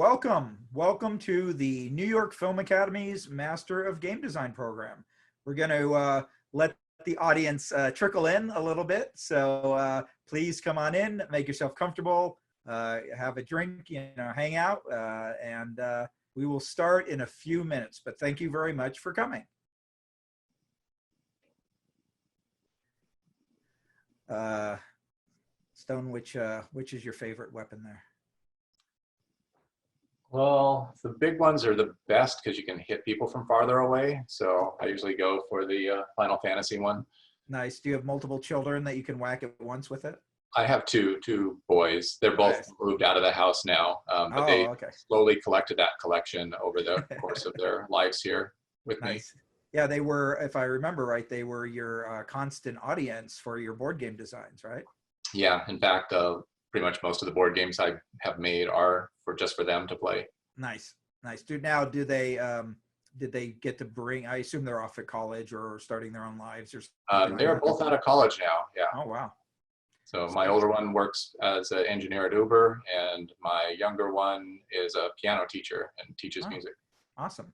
Welcome to the New York Film Academy's Master of Game Design program. We're going to let the audience trickle in a little bit. So please come on in, make yourself comfortable, have a drink, hang out, and we will start in a few minutes. But thank you very much for coming. Stone, which is your favorite weapon there? Well, the big ones are the best because you can hit people from farther away. So I usually go for the Final Fantasy one. Nice. Do you have multiple children that you can whack at once with it? I have two boys. They're both moved out of the house now, but they slowly collected that collection over the course of their lives here with me. Yeah, they were, if I remember right, they were your constant audience for your board game designs, right? Yeah, in fact, pretty much most of the board games I have made are just for them to play. Nice. Do they did they get to bring? I assume they're off at college or starting their own lives or something. They are both out of college now. Yeah. Oh wow. So my older one works as an engineer at Uber, and my younger one is a piano teacher and teaches music. Awesome.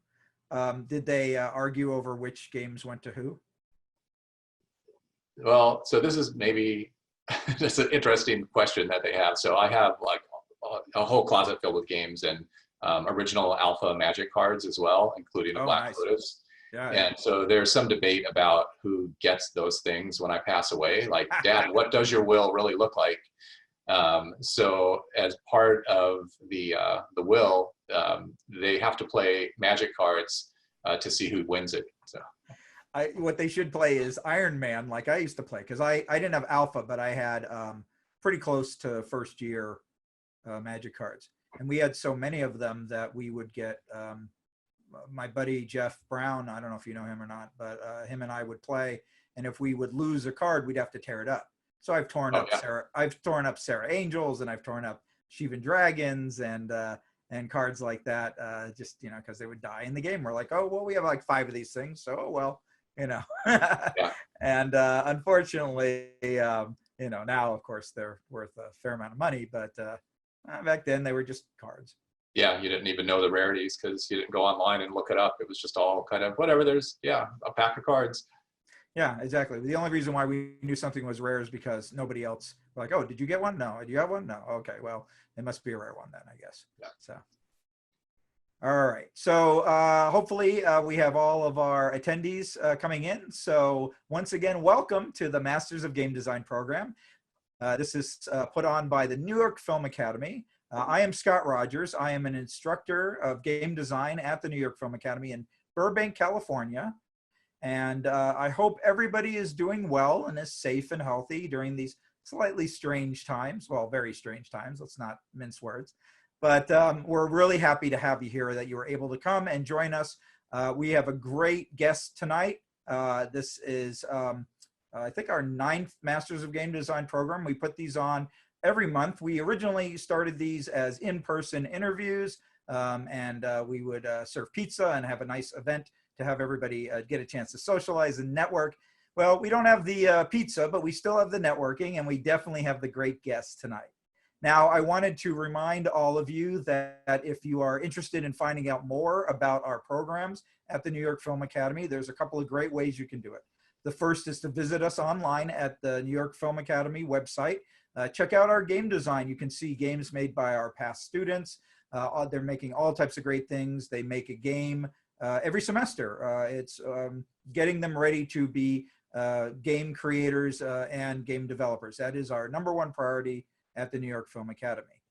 Did they argue over which games went to who? Well, so this is maybe just an interesting question that they have. So I have like a whole closet filled with games and original alpha magic cards as well, including the Black Lotus. Yeah, and so there's some debate about who gets those things when I pass away. Like, Dad, what does your will really look like? So as part of the will, they have to play magic cards to see who wins it. So. What they should play is Iron Man, like I used to play, because I didn't have alpha, but I had pretty close to first year magic cards. And we had so many of them that we would get, my buddy Jeff Brown, I don't know if you know him or not, but him and I would play. And if we would lose a card, we'd have to tear it up. So I've torn up Sarah Angels, and I've torn up Shivan Dragons and cards like that, just, because they would die in the game. We're like, oh, well, we have like 5 of these things. So, oh, well. And unfortunately, now of course they're worth a fair amount of money, but back then they were just cards. Yeah, you didn't even know the rarities because you didn't go online and look it up. It was just all kind of whatever. There's a pack of cards. Yeah, exactly. The only reason why we knew something was rare is because nobody else was like, oh, did you get one? No. Do you have one? No. Okay, well, it must be a rare one then, I guess. Yeah. So. All right, so hopefully we have all of our attendees coming in. So once again, welcome to the Masters of Game Design program. This is put on by the New York Film Academy. I am Scott Rogers. I am an instructor of game design at the New York Film Academy in Burbank, California. And I hope everybody is doing well and is safe and healthy during these slightly strange times. Well, very strange times. Let's not mince words. But we're really happy to have you here, that you were able to come and join us. We have a great guest tonight. This is, I think, our 9th Masters of Game Design program. We put these on every month. We originally started these as in-person interviews, and we would serve pizza and have a nice event to have everybody get a chance to socialize and network. Well, we don't have the pizza, but we still have the networking, and we definitely have the great guests tonight. Now, I wanted to remind all of you that if you are interested in finding out more about our programs at the New York Film Academy, there's a couple of great ways you can do it. The first is to visit us online at the New York Film Academy website. Check out our game design. You can see games made by our past students. They're making all types of great things. They make a game every semester. It's getting them ready to be game creators and game developers. That is our #1 priority at the New York Film Academy.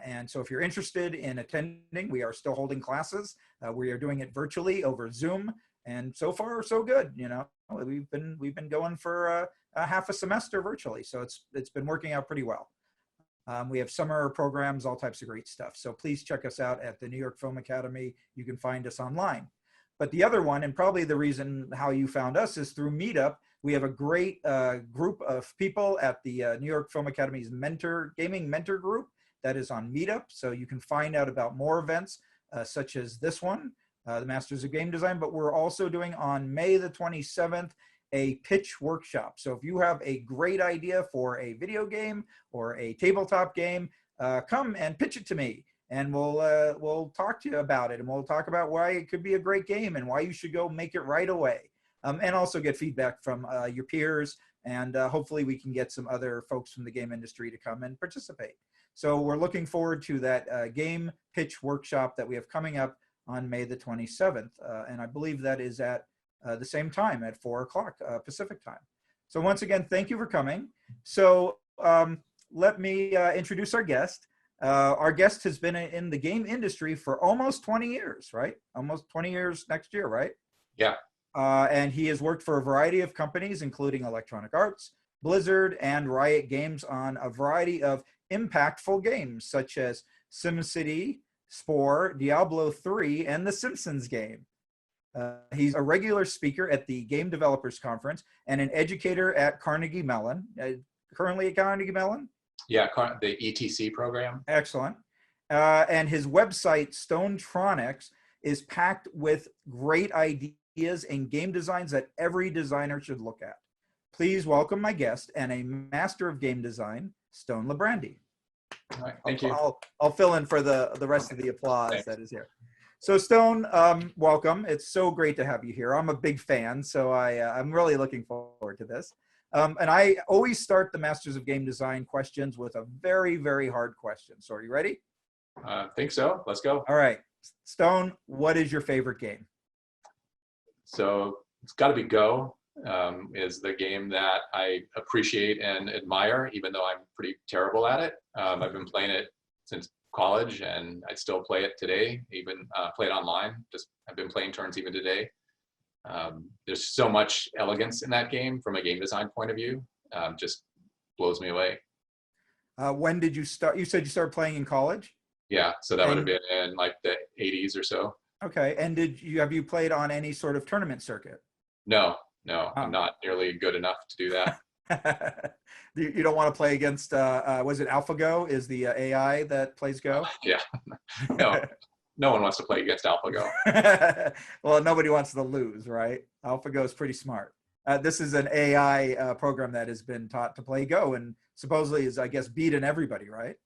And so if you're interested in attending, we are still holding classes. We are doing it virtually over Zoom, and so far so good. We've been going for a half a semester virtually, so it's been working out pretty well. We have summer programs, all types of great stuff. So please check us out at the New York Film Academy. You can find us online. But the other one, and probably the reason how you found us, is through Meetup. We have a great group of people at the New York Film Academy's gaming mentor group that is on Meetup. So you can find out about more events such as this one, the Masters of Game Design. But we're also doing on May the 27th a pitch workshop. So if you have a great idea for a video game or a tabletop game, come and pitch it to me. and we'll talk to you about it, and we'll talk about why it could be a great game and why you should go make it right away, and also get feedback from your peers, and hopefully we can get some other folks from the game industry to come and participate. So we're looking forward to that game pitch workshop that we have coming up on May the 27th, and I believe that is at the same time at 4 o'clock Pacific time. So once again, thank you for coming. So let me introduce our guest. Our guest has been in the game industry for almost 20 years, right? Almost 20 years next year, right? Yeah. And he has worked for a variety of companies, including Electronic Arts, Blizzard, and Riot Games on a variety of impactful games, such as SimCity, Spore, Diablo 3, and the Simpsons game. He's a regular speaker at the Game Developers Conference and an educator at Carnegie Mellon. Currently at Carnegie Mellon? Yeah, the ETC program. Excellent. And his website, Stonetronics, is packed with great ideas and game designs that every designer should look at. Please welcome my guest and a master of game design, Stone Librande. All right, thank you. I'll fill in for the rest of the applause that is here. So Stone, welcome. It's so great to have you here. I'm a big fan, so I'm really looking forward to this. And I always start the Masters of Game Design questions with a very, very hard question. So are you ready? I think so. Let's go. All right. Stone, what is your favorite game? So it's got to be Go. Is the game that I appreciate and admire, even though I'm pretty terrible at it. I've been playing it since college, and I still play it today, even play it online. I've been playing turns even today. There's so much elegance in that game from a game design point of view. Just blows me away. When did you start? You said you started playing in college? Yeah, so that would have been in like the 80s or so. Okay, and have you played on any sort of tournament circuit? No, I'm not nearly good enough to do that. You don't want to play against, was it AlphaGo? Is the AI that plays Go? Yeah, no one wants to play against AlphaGo. Well, nobody wants to lose, right? AlphaGo is pretty smart. This is an AI program that has been taught to play Go and supposedly is, I guess, beating everybody, right?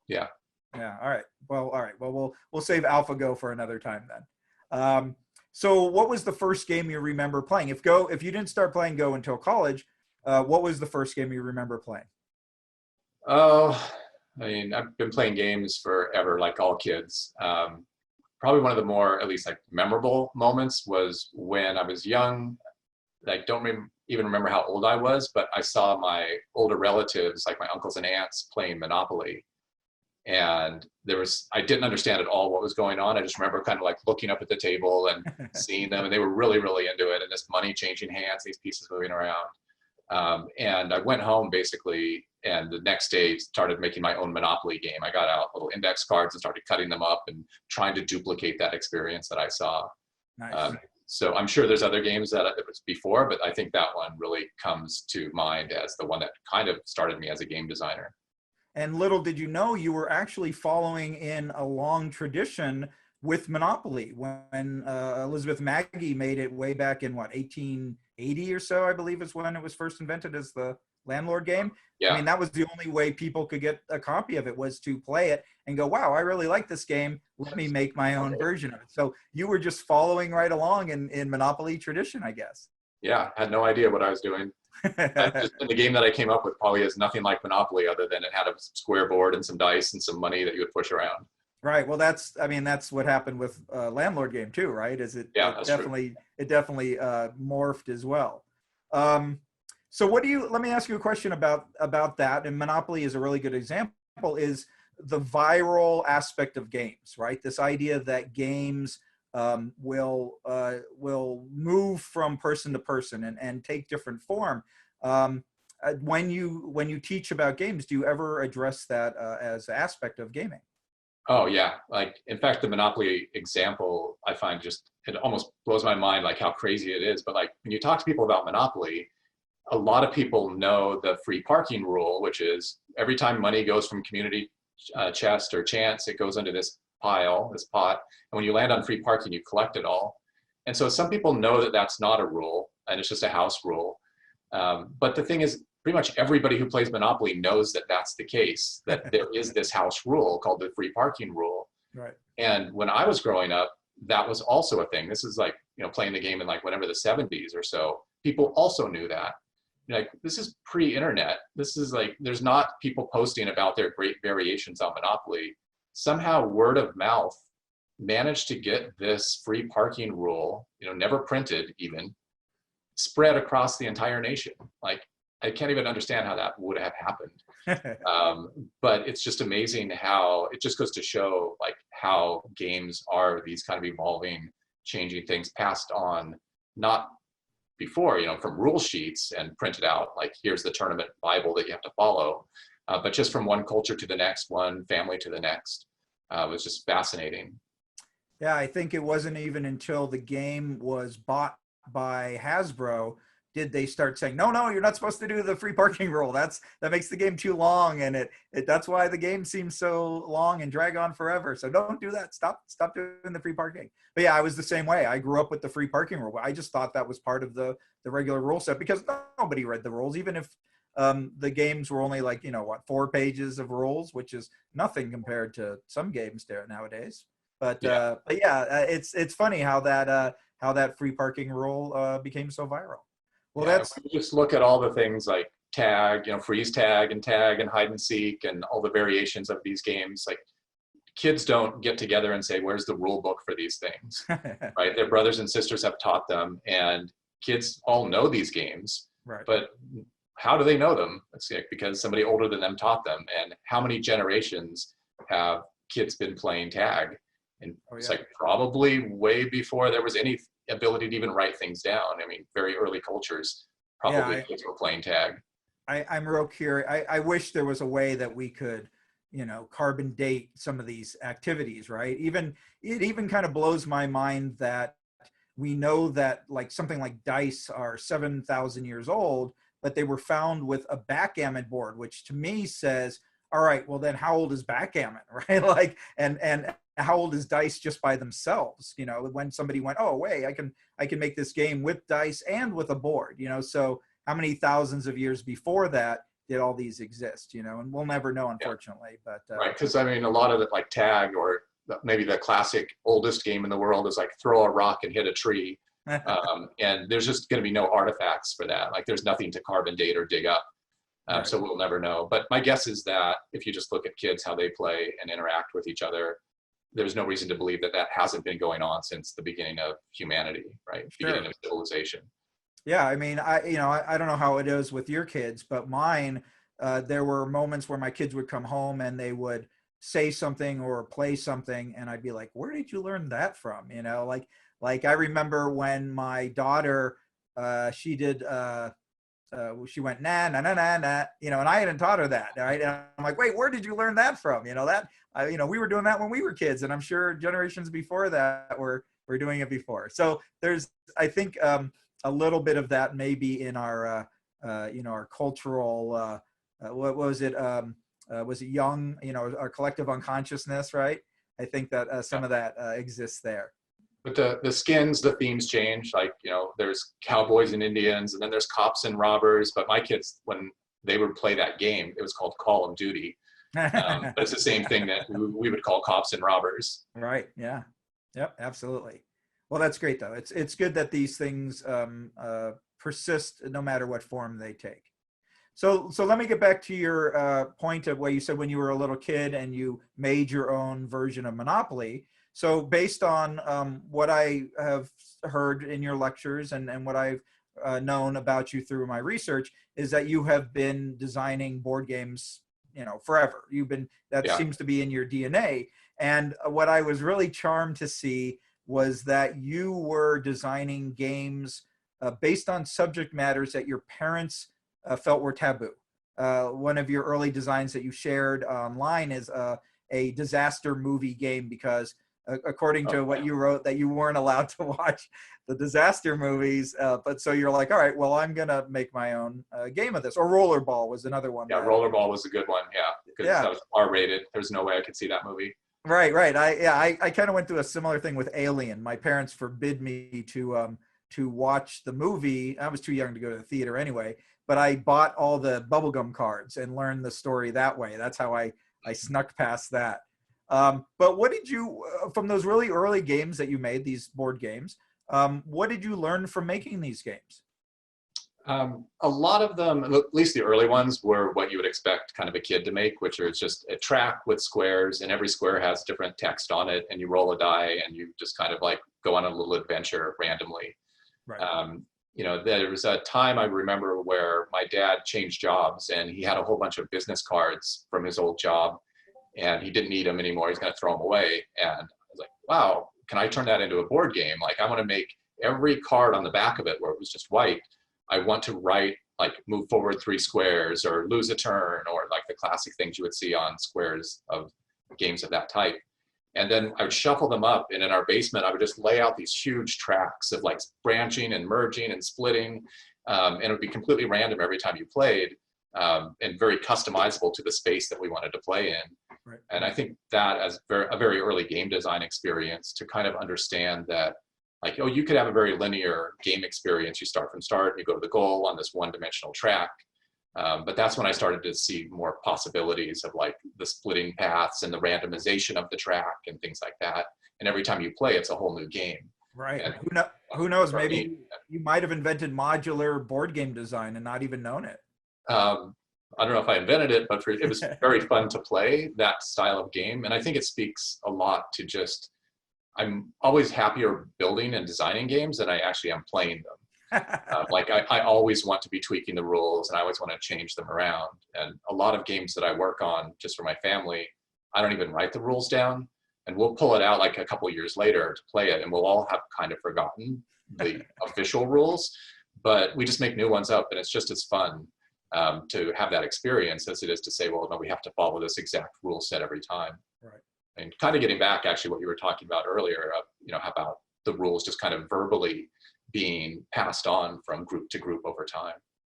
Yeah. Yeah. All right. Well, we'll save AlphaGo for another time then. So what was the first game you remember playing? If you didn't start playing Go until college, what was the first game you remember playing? Oh, I mean, I've been playing games forever, like all kids. Probably one of the more, at least like memorable moments was when I was young. I don't even remember how old I was, but I saw my older relatives, like my uncles and aunts, playing Monopoly. And I didn't understand at all what was going on. I just remember kind of like looking up at the table and seeing them, and they were really, really into it. And this money changing hands, these pieces moving around. And I went home basically, and the next day started making my own Monopoly game. I got out little index cards and started cutting them up and trying to duplicate that experience that I saw. Nice. So I'm sure there's other games that it was before, but I think that one really comes to mind as the one that kind of started me as a game designer. And little did you know, you were actually following in a long tradition with Monopoly when Elizabeth Magie made it way back in 1880 or so, I believe is when it was first invented as the landlord game. Yeah. I mean, that was the only way people could get a copy of it, was to play it and go, wow, I really like this game. Let me make my own version of it. So you were just following right along in Monopoly tradition, I guess. Yeah, I had no idea what I was doing. The game that I came up with probably is nothing like Monopoly, other than it had a square board and some dice and some money that you would push around. Right. Well, that's what happened with Landlord Game too, right? It definitely morphed as well. So let me ask you a question about that. And Monopoly is a really good example, is the viral aspect of games, right? This idea that games will move from person to person and take different form. When you teach about games, do you ever address that as an aspect of gaming? Oh yeah, like in fact, the Monopoly example, I find it almost blows my mind, like how crazy it is. But like when you talk to people about Monopoly, a lot of people know the free parking rule, which is every time money goes from community chest or chance, it goes into this pot, and when you land on free parking, you collect it all. And so some people know that that's not a rule, and it's just a house rule. But the thing is, pretty much everybody who plays Monopoly knows that that's the case, that there is this house rule called the free parking rule. Right. And when I was growing up, that was also a thing. This is like, playing the game in like whenever the 70s or so, people also knew that. Like, this is pre-internet. This is like, there's not people posting about their great variations on Monopoly. Somehow word of mouth managed to get this free parking rule, never printed even, spread across the entire nation. Like, I can't even understand how that would have happened. But it's just amazing how it just goes to show like how games are these kind of evolving, changing things passed on, not before, from rule sheets and printed out, like here's the tournament Bible that you have to follow, but just from one culture to the next, one family to the next. It was just fascinating. Yeah, I think it wasn't even until the game was bought by Hasbro did they start saying, no, you're not supposed to do the free parking rule. That makes the game too long, and that's why the game seems so long and drag on forever. So don't do that. Stop doing the free parking. But yeah, I was the same way. I grew up with the free parking rule. I just thought that was part of the regular rule set because nobody read the rules, even if the games were only like 4 pages of rules, which is nothing compared to some games there nowadays. But yeah, it's funny how that free parking rule became so viral. Well, that's just look at all the things like tag, freeze tag and hide and seek and all the variations of these games. Like, kids don't get together and say, where's the rule book for these things, right? Their brothers and sisters have taught them, and kids all know these games, right? But how do they know them? It's like because somebody older than them taught them. And how many generations have kids been playing tag? And it's like probably way before there was any ability to even write things down. I mean, very early cultures, probably kids were playing tag. I'm real curious. I wish there was a way that we could, carbon date some of these activities, right? It even kind of blows my mind that we know that like something like dice are 7,000 years old, but they were found with a backgammon board, which to me says, all right, well then how old is backgammon, right? Like, and how old is dice just by themselves? When somebody went, oh wait, I can make this game with dice and with a board, so how many thousands of years before that did all these exist, and we'll never know, unfortunately. But right, because I mean, a lot of it, like tag, or maybe the classic oldest game in the world is like throw a rock and hit a tree. And there's just going to be no artifacts for that. Like, there's nothing to carbon date or dig up. Right. So we'll never know. But my guess is that if you just look at kids, how they play and interact with each other, there's no reason to believe that hasn't been going on since the beginning of humanity, right? Sure. Beginning of civilization. Yeah, I mean, I don't know how it is with your kids, but mine, there were moments where my kids would come home and they would say something or play something, and I'd be like, "Where did you learn that from?" Like I remember when my daughter, she did. She went na na na na na, and I hadn't taught her that, right? And I'm like, wait, where did you learn that from? We were doing that when we were kids, and I'm sure generations before that were doing it before. So there's, I think, a little bit of that maybe in our, our cultural, what was it? Was it young? Our collective unconsciousness, right? I think that some of that exists there. But the skins, the themes change. Like, there's cowboys and Indians, and then there's cops and robbers. But my kids, when they would play that game, it was called Call of Duty. But it's the same thing that we would call cops and robbers. Right. Yeah. Yep. Absolutely. Well, that's great, though. It's good that these things persist no matter what form they take. So let me get back to your point of what you said when you were a little kid and you made your own version of Monopoly. So based on what I have heard in your lectures and what I've known about you through my research is that you have been designing board games, forever. That seems to be in your DNA. And what I was really charmed to see was that you were designing games based on subject matters that your parents felt were taboo. One of your early designs that you shared online is a disaster movie game because according to what you wrote, that you weren't allowed to watch the disaster movies. But so you're like, all right, well, I'm going to make my own game of this. Or Rollerball was another one. Yeah, Rollerball was a good one. Yeah, because that was R-rated. There's no way I could see that movie. Right. I kind of went through a similar thing with Alien. My parents forbid me to watch the movie. I was too young to go to the theater anyway, but I bought all the bubblegum cards and learned the story that way. That's how I snuck past that. But what did you, from those really early games that you made, these board games, what did you learn from making these games? A lot of them, at least the early ones, were what you would expect kind of a kid to make, which is just a track with squares, and every square has different text on it, and you roll a die, and you just kind of like go on a little adventure randomly. Right. You know, there was a time I remember where my dad changed jobs, and he had a whole bunch of business cards from his old job, and he didn't need them anymore. He's going to throw them away. And I was like, wow, can I turn that into a board game? Like, I want to make every card on the back of it where it was just white. I want to write, like, move forward 3 squares or lose a turn, or like the classic things you would see on squares of games of that type. And then I would shuffle them up, and in our basement, I would just lay out these huge tracks of like branching and merging and splitting. And it would be completely random every time you played, and very customizable to the space that we wanted to play in. Right. And I think that as a very early game design experience, to kind of understand that, like, oh, you could have a very linear game experience. You start from start, you go to the goal on this one-dimensional track. But that's when I started to see more possibilities of like the splitting paths and the randomization of the track and things like that. And every time you play, it's a whole new game. Right. And who knows? Maybe you might have invented modular board game design and not even known it. I don't know if I invented it, but it was very fun to play that style of game. And I think it speaks a lot to just, I'm always happier building and designing games than I actually am playing them. Like I always want to be tweaking the rules, and I always want to change them around. And a lot of games that I work on just for my family, I don't even write the rules down, and we'll pull it out like a couple of years later to play it, and we'll all have kind of forgotten the official rules, but we just make new ones up, and it's just as fun to have that experience as it is to say, well, no, we have to follow this exact rule set every time. Right. And kind of getting back actually what you were talking about earlier, you know, about the rules just kind of verbally being passed on from group to group over time.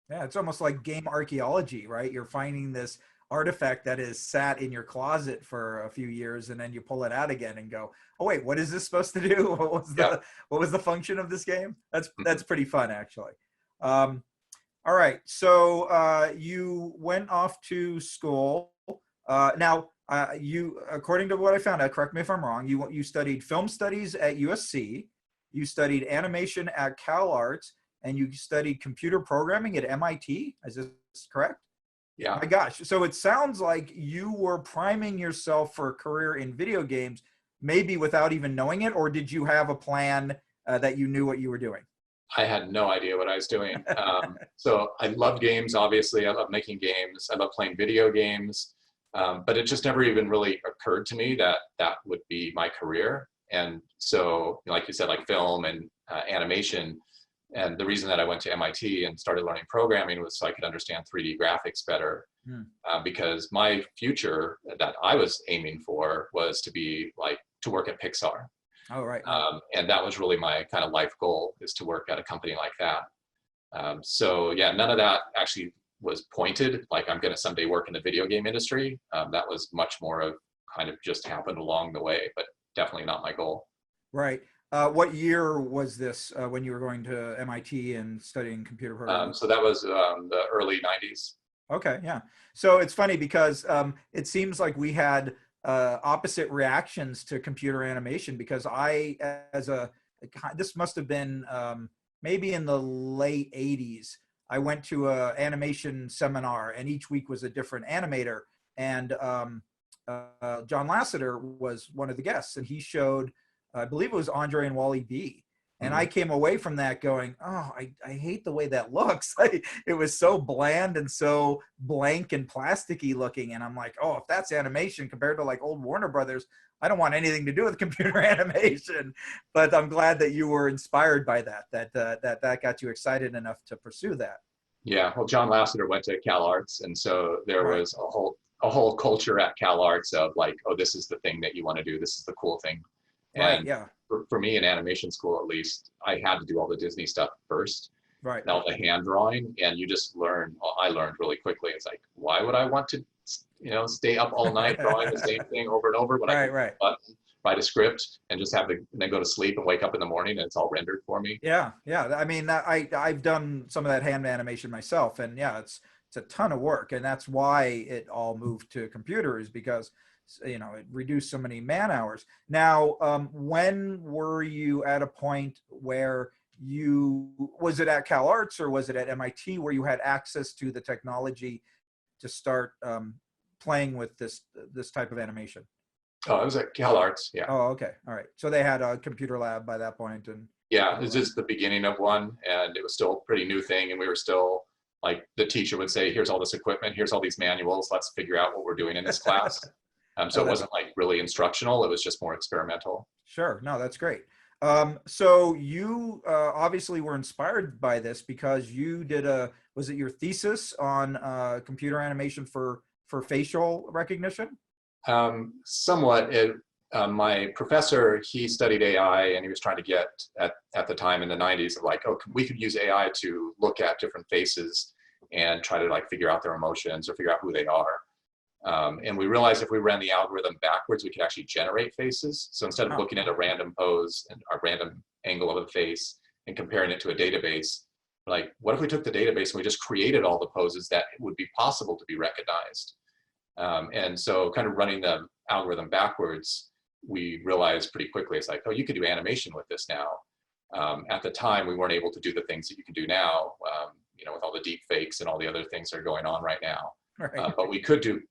Yeah, it's almost like game archaeology, right? You're finding this artifact that is sat in your closet for a few years, and then you pull it out again and go, oh wait, what is this supposed to do? What was the function of this game? That's pretty fun, actually. All right, so you went off to school. Now, you, according to what I found out, correct me if I'm wrong, you studied film studies at USC, you studied animation at CalArts, and you studied computer programming at MIT. Is this correct? Yeah. My gosh. So it sounds like you were priming yourself for a career in video games, maybe without even knowing it, or did you have a plan that you knew what you were doing? I had no idea what I was doing. So I love games, obviously. I love making games. I love playing video games. But it just never even really occurred to me that that would be my career. And so, like you said, like film and animation. And the reason that I went to MIT and started learning programming was so I could understand 3D graphics better. Because my future that I was aiming for was to work at Pixar. Oh, right. And that was really my kind of life goal, is to work at a company like that. So yeah, none of that actually was pointed, like I'm going to someday work in the video game industry. That was much more of kind of just happened along the way, but definitely not my goal. Right. What year was this when you were going to MIT and studying computer programming? So that was the early 90s. Okay, yeah. So it's funny because it seems like we had opposite reactions to computer animation, because this must have been maybe in the late 80s. I went to an animation seminar, and each week was a different animator. And John Lasseter was one of the guests, and he showed, I believe it was Andre and Wally B. And I came away from that going, oh, I hate the way that looks. It was so bland and so blank and plasticky looking. And I'm like, oh, if that's animation compared to like old Warner Brothers, I don't want anything to do with computer animation. But I'm glad that you were inspired by that got you excited enough to pursue that. Yeah, well, John Lasseter went to CalArts, and so there was a whole culture at CalArts of like, oh, this is the thing that you want to do. This is the cool thing. Right, and yeah. For me in animation school, at least, I had to do all the Disney stuff first. Right. Now the hand drawing, and you just learn. Well, I learned really quickly. It's like, why would I want to, stay up all night drawing the same thing over and over when I can write a script and just and then go to sleep and wake up in the morning and it's all rendered for me. Yeah, yeah. I mean, I've done some of that hand animation myself, and yeah, it's a ton of work, and that's why it all moved to computers, because you know, it reduced so many man hours. Now, when were you at a point where was it at Cal Arts or was it at MIT where you had access to the technology to start playing with this type of animation? Oh, it was at Cal Arts, yeah. Oh, okay, all right. So they had a computer lab by that point, and yeah, it was just the beginning of one, and it was still a pretty new thing, and we were still like, the teacher would say, "Here's all this equipment, here's all these manuals. Let's figure out what we're doing in this class." So it wasn't like really instructional; it was just more experimental. Sure, no, that's great. So you obviously were inspired by this because you did was it your thesis on computer animation for facial recognition? Somewhat. My professor, he studied AI, and he was trying to get at the time in the 90s of like, oh, we could use AI to look at different faces and try to like figure out their emotions or figure out who they are. And we realized if we ran the algorithm backwards, we could actually generate faces. So instead of looking at a random pose and a random angle of a face and comparing it to a database, like, what if we took the database and we just created all the poses that would be possible to be recognized? And so kind of running the algorithm backwards, we realized pretty quickly, it's like, oh, you could do animation with this now. At the time, we weren't able to do the things that you can do now, you know, with all the deep fakes and all the other things that are going on right now. Right. But we could do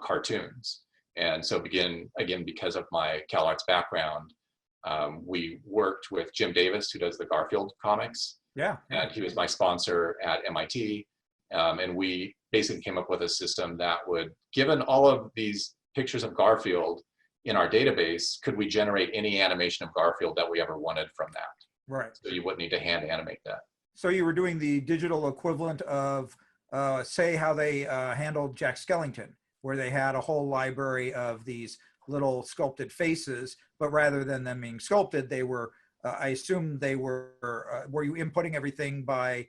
cartoons. And so again, because of my Cal Arts background, we worked with Jim Davis, who does the Garfield comics. Yeah. And he was my sponsor at MIT. And we basically came up with a system that would, given all of these pictures of Garfield in our database, could we generate any animation of Garfield that we ever wanted from that? Right. So you wouldn't need to hand animate that. So you were doing the digital equivalent of, say, how they handled Jack Skellington, where they had a whole library of these little sculpted faces, but rather than them being sculpted, they were, I assume they were you inputting everything by,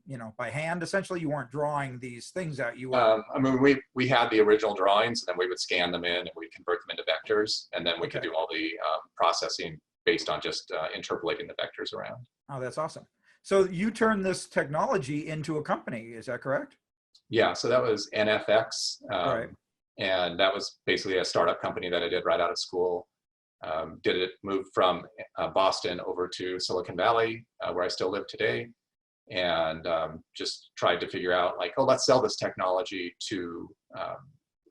you know, by hand, essentially? You weren't drawing these things out. You were. I mean, we had the original drawings, and then we would scan them in, and we convert them into vectors, and then we could do all the processing based on just interpolating the vectors around. Oh, that's awesome. So you turned this technology into a company, is that correct? Yeah, so that was NFX, right. And that was basically a startup company that I did right out of school. Moved from Boston over to Silicon Valley, where I still live today, and just tried to figure out like, oh, let's sell this technology to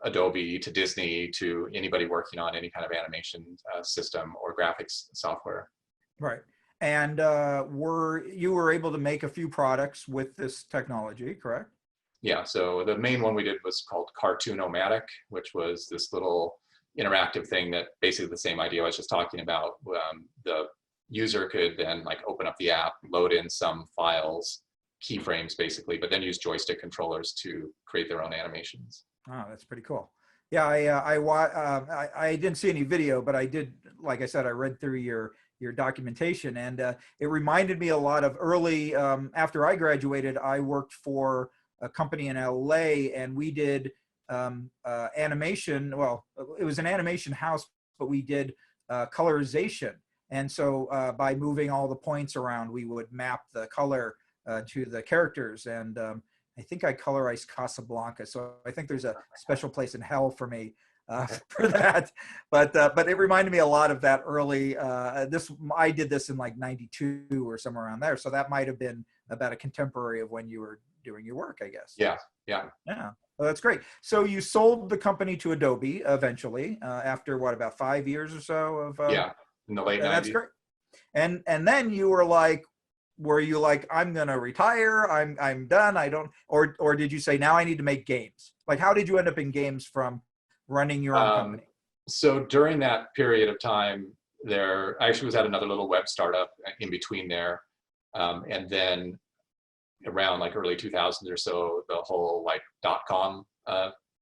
Adobe, to Disney, to anybody working on any kind of animation system or graphics software. Right. And you were able to make a few products with this technology, correct? Yeah, so the main one we did was called Cartoon-O-Matic, which was this little interactive thing that basically the same idea I was just talking about. The user could then like open up the app, load in some files, keyframes basically, but then use joystick controllers to create their own animations. Oh, that's pretty cool. Yeah, I didn't see any video, but I did, like I said, I read through your documentation, and it reminded me a lot of early, after I graduated, I worked for a company in LA, and we did animation. Well, it was an animation house, but we did colorization. And so by moving all the points around, we would map the color to the characters. And I think I colorized Casablanca. So I think there's a special place in hell for me for that. But it reminded me a lot of that early, I did this in like 92 or somewhere around there. So that might've been about a contemporary of when you were doing your work, I guess. Yeah. Well, that's great. So you sold the company to Adobe eventually, after what, about 5 years or so of yeah, in the late 90s. That's great. And then you were like, I'm gonna retire, I'm done, I don't, or did you say, now I need to make games? Like, how did you end up in games from running your own company? So during that period of time, I actually was at another little web startup in between there, and then around like early 2000s or so, the whole like .com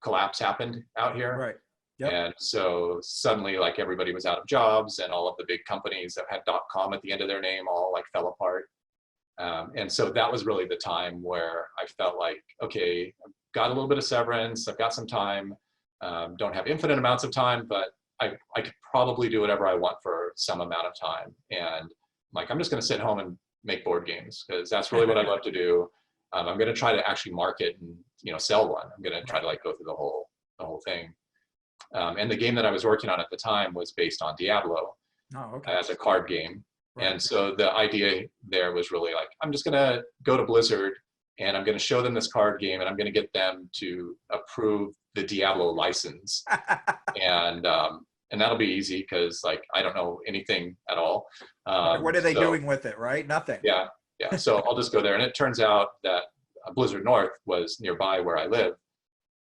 collapse happened out here. Right. Yep. And so suddenly like everybody was out of jobs, and all of the big companies that had .com at the end of their name all like fell apart. And so that was really the time where I felt like, okay, I've got a little bit of severance, I've got some time, don't have infinite amounts of time, but I could probably do whatever I want for some amount of time. And like, I'm just gonna sit home and make board games, because that's really what I love to do. I'm gonna try to actually market and sell one. I'm gonna try to like go through the whole thing. And the game that I was working on at the time was based on Diablo as a card game. Right. And so the idea there was really like, I'm just gonna go to Blizzard and I'm gonna show them this card game and I'm gonna get them to approve the Diablo license. And that'll be easy because like, I don't know anything at all. What are they doing with it, right? Nothing. Yeah, yeah. So I'll just go there. And it turns out that Blizzard North was nearby where I live.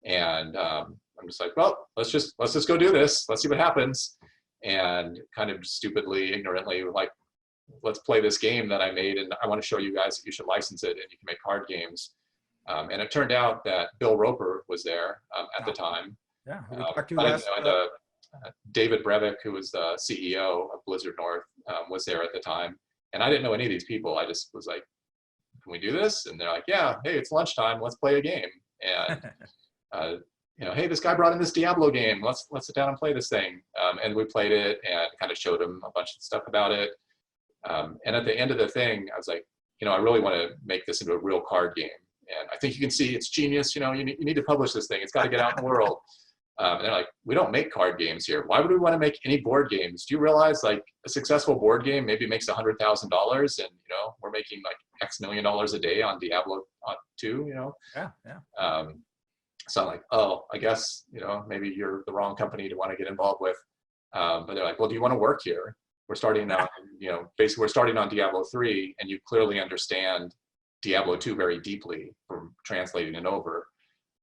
And I'm just like, well, let's just go do this. Let's see what happens. And kind of stupidly, ignorantly, like, let's play this game that I made. And I want to show you guys that you should license it and you can make card games. And it turned out that Bill Roper was there at the time. Yeah, we talked to last. David Brevik, who was the CEO of Blizzard North, was there at the time. And I didn't know any of these people. I just was like, can we do this? And they're like, yeah, hey, it's lunchtime. Let's play a game. And, you know, hey, this guy brought in this Diablo game. Let's sit down and play this thing. And we played it and kind of showed him a bunch of stuff about it. And at the end of the thing, I was like, you know, I really want to make this into a real card game. And I think you can see it's genius. You know, you need to publish this thing. It's got to get out in the world. And they're like, we don't make card games here. Why would we want to make any board games? Do you realize like a successful board game maybe makes $100,000 and, you know, we're making like X million dollars a day on Diablo 2, you know? Yeah, yeah. So I'm like, oh, I guess, you know, maybe you're the wrong company to want to get involved with. But they're like, well, do you want to work here? We're starting on, you know, basically we're starting on Diablo 3 and you clearly understand Diablo 2 very deeply from translating it over.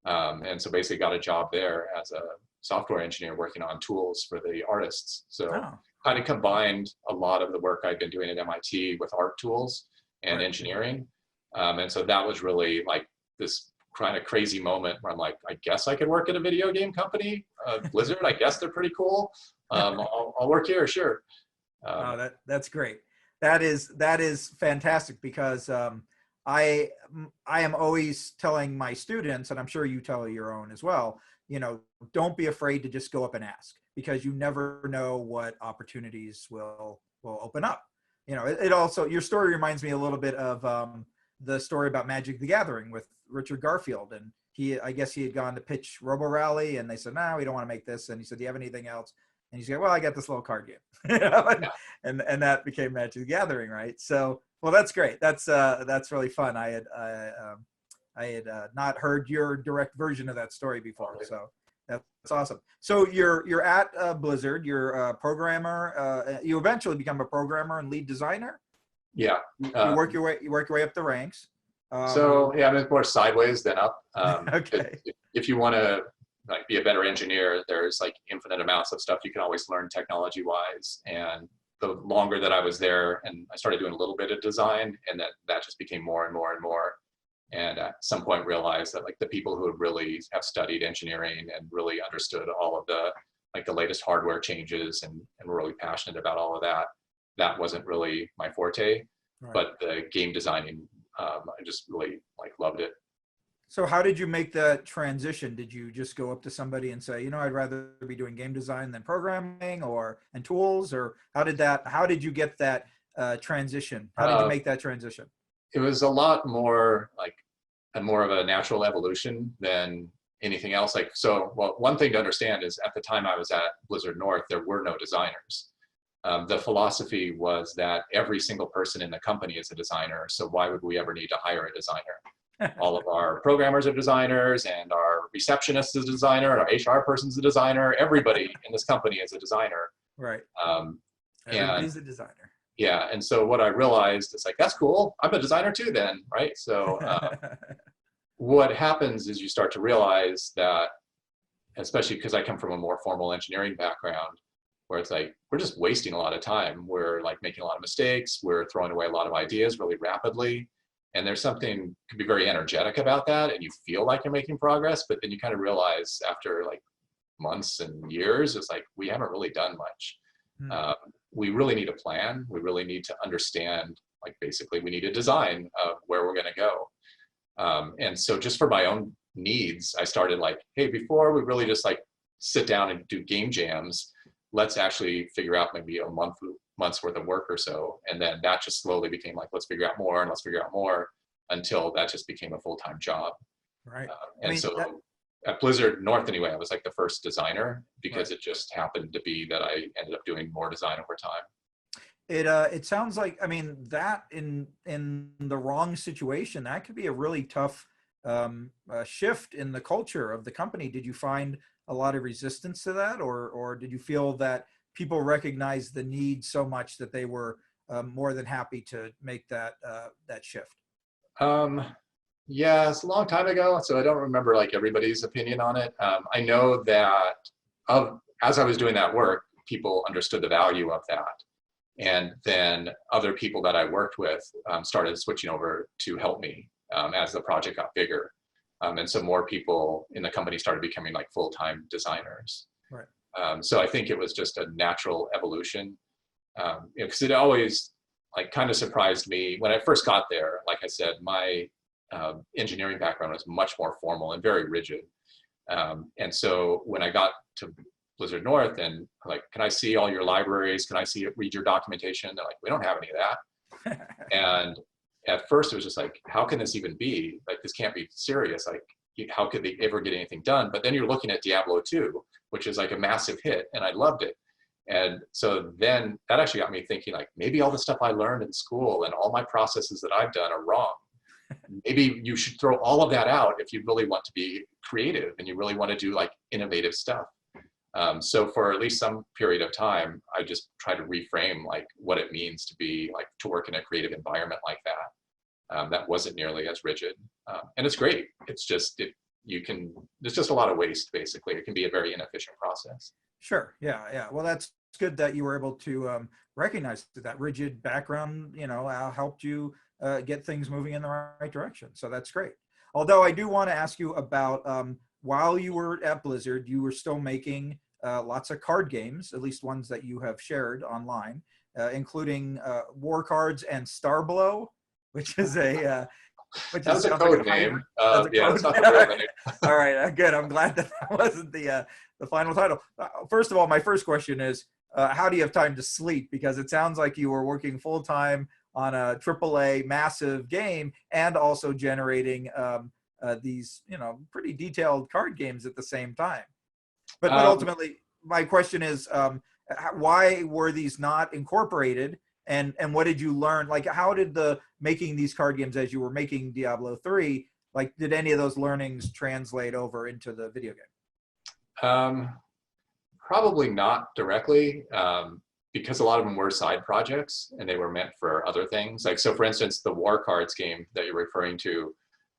And so basically got a job there as a software engineer working on tools for the artists. So kind of combined a lot of the work I'd been doing at MIT with art tools and engineering. And so that was really like this kind of crazy moment where I'm like, I guess I could work at a video game company, Blizzard. I guess they're pretty cool. I'll work here, sure. That's great. That is fantastic because I am always telling my students, and I'm sure you tell your own as well, you know, don't be afraid to just go up and ask because you never know what opportunities will open up. You know, it also, your story reminds me a little bit of the story about Magic the Gathering with Richard Garfield. And I guess he had gone to pitch Robo Rally and they said, no, we don't want to make this. And he said, do you have anything else? And he said, well, I got this little card game. You know? and that became Magic the Gathering, right? So, well, that's great. That's really fun. I had not heard your direct version of that story before, so that's awesome. So you're at Blizzard. You're a programmer. You eventually become a programmer and lead designer. Yeah. You work your way up the ranks. So yeah, I mean, more sideways than up. Okay. If you want to like be a better engineer, there's like infinite amounts of stuff you can always learn technology-wise. And the longer that I was there, and I started doing a little bit of design, and that just became more and more and more. And at some point realized that like the people who really have studied engineering and really understood all of the like the latest hardware changes and were really passionate about all of that, that wasn't really my forte. Right. But the game designing, I just really like loved it. So how did you make that transition? Did you just go up to somebody and say, you know, I'd rather be doing game design than programming and tools, or how did you get that transition? How did you make that transition? It was a lot more like more of a natural evolution than anything else. Like, so, well, one thing to understand is at the time I was at Blizzard North, there were no designers. The philosophy was that every single person in the company is a designer. So why would we ever need to hire a designer? All of our programmers are designers, and our receptionist is a designer, and our HR person's a designer. Everybody in this company is a designer. Right. Everybody's a designer. Yeah, and so what I realized is like, that's cool. I'm a designer too then, right? So what happens is you start to realize that, especially because I come from a more formal engineering background, where it's like, we're just wasting a lot of time. We're like making a lot of mistakes. We're throwing away a lot of ideas really rapidly. And there's something could be very energetic about that, and you feel like you're making progress, but then you kind of realize after like months and years, it's like, we haven't really done much. We really need a plan. We really need to understand, like basically we need a design of where we're gonna go. And so just for my own needs, I started like, hey, before we really just like sit down and do game jams, let's actually figure out maybe a month's worth of work or so. And then that just slowly became like, let's figure out more and let's figure out more, until that just became a full-time job. Right. And so at Blizzard North anyway, I was like the first designer because it just happened to be that I ended up doing more design over time. It sounds like, I mean, that in the wrong situation, that could be a really tough shift in the culture of the company. Did you find a lot of resistance to that, or did you feel that people recognized the need so much that they were more than happy to make that shift? Yeah, it's a long time ago, so I don't remember like everybody's opinion on it. I know that as I was doing that work, people understood the value of that. And then other people that I worked with started switching over to help me as the project got bigger. And so more people in the company started becoming like full-time designers. Right. So I think it was just a natural evolution. Because it always like kind of surprised me when I first got there. Like I said, my engineering background was much more formal and very rigid. And so when I got to Blizzard North and like, can I see all your libraries? Can I read your documentation? They're like, we don't have any of that. And at first it was just like, how can this even be? Like, this can't be serious. Like, how could they ever get anything done? But then you're looking at Diablo 2, which is like a massive hit, and I loved it. And so then that actually got me thinking, like, maybe all the stuff I learned in school and all my processes that I've done are wrong. Maybe you should throw all of that out if you really want to be creative and you really want to do like innovative stuff. So for at least some period of time, I just tried to reframe like what it means to be like to work in a creative environment like that. That wasn't nearly as rigid, and it's great. It's just there's just a lot of waste basically. It can be a very inefficient process. Sure. Yeah. Well, that's good that you were able to recognize that rigid background, helped you get things moving in the right direction. So that's great. Although I do want to ask you about while you were at Blizzard, you were still making lots of card games, at least ones that you have shared online, including War Cards and Starblow, which is a that was a code name. Yeah, it's not the real name. All right, good. I'm glad that wasn't the final title. First of all, my first question is, how do you have time to sleep? Because it sounds like you were working full time on a AAA massive game and also generating these, pretty detailed card games at the same time. But ultimately, my question is, why were these not incorporated? And what did you learn? Like, how did making these card games as you were making Diablo 3, like, did any of those learnings translate over into the video game? Probably not directly, because a lot of them were side projects and they were meant for other things. Like, so for instance, the War Cards game that you're referring to,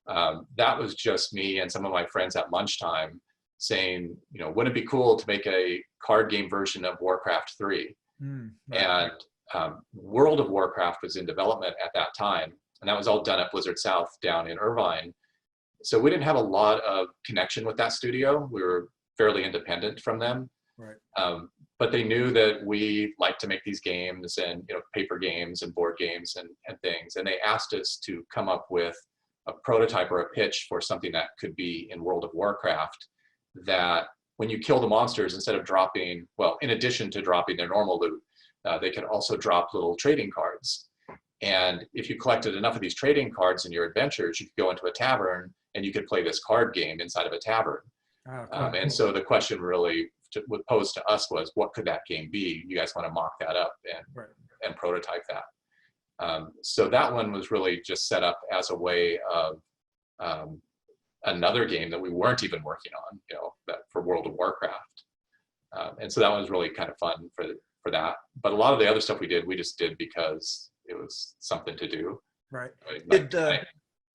that was just me and some of my friends at lunchtime saying, wouldn't it be cool to make a card game version of Warcraft 3? Right. And World of Warcraft was in development at that time, and that was all done at Blizzard South down in Irvine. So we didn't have a lot of connection with that studio. We were fairly independent from them. Right. But they knew that we liked to make these games and paper games and board games and things. And they asked us to come up with a prototype or a pitch for something that could be in World of Warcraft, that when you kill the monsters, instead of dropping, well, in addition to dropping their normal loot, they could also drop little trading cards. And if you collected enough of these trading cards in your adventures, you could go into a tavern and you could play this card game inside of a tavern. Oh, cool. And so the question really posed to us was, what could that game be? You guys want to mock that up and prototype that. So that one was really just set up as a way of another game that we weren't even working on, for World of Warcraft. And so that was really kind of fun for that. But a lot of the other stuff we just did because it was something to do. Right. Like,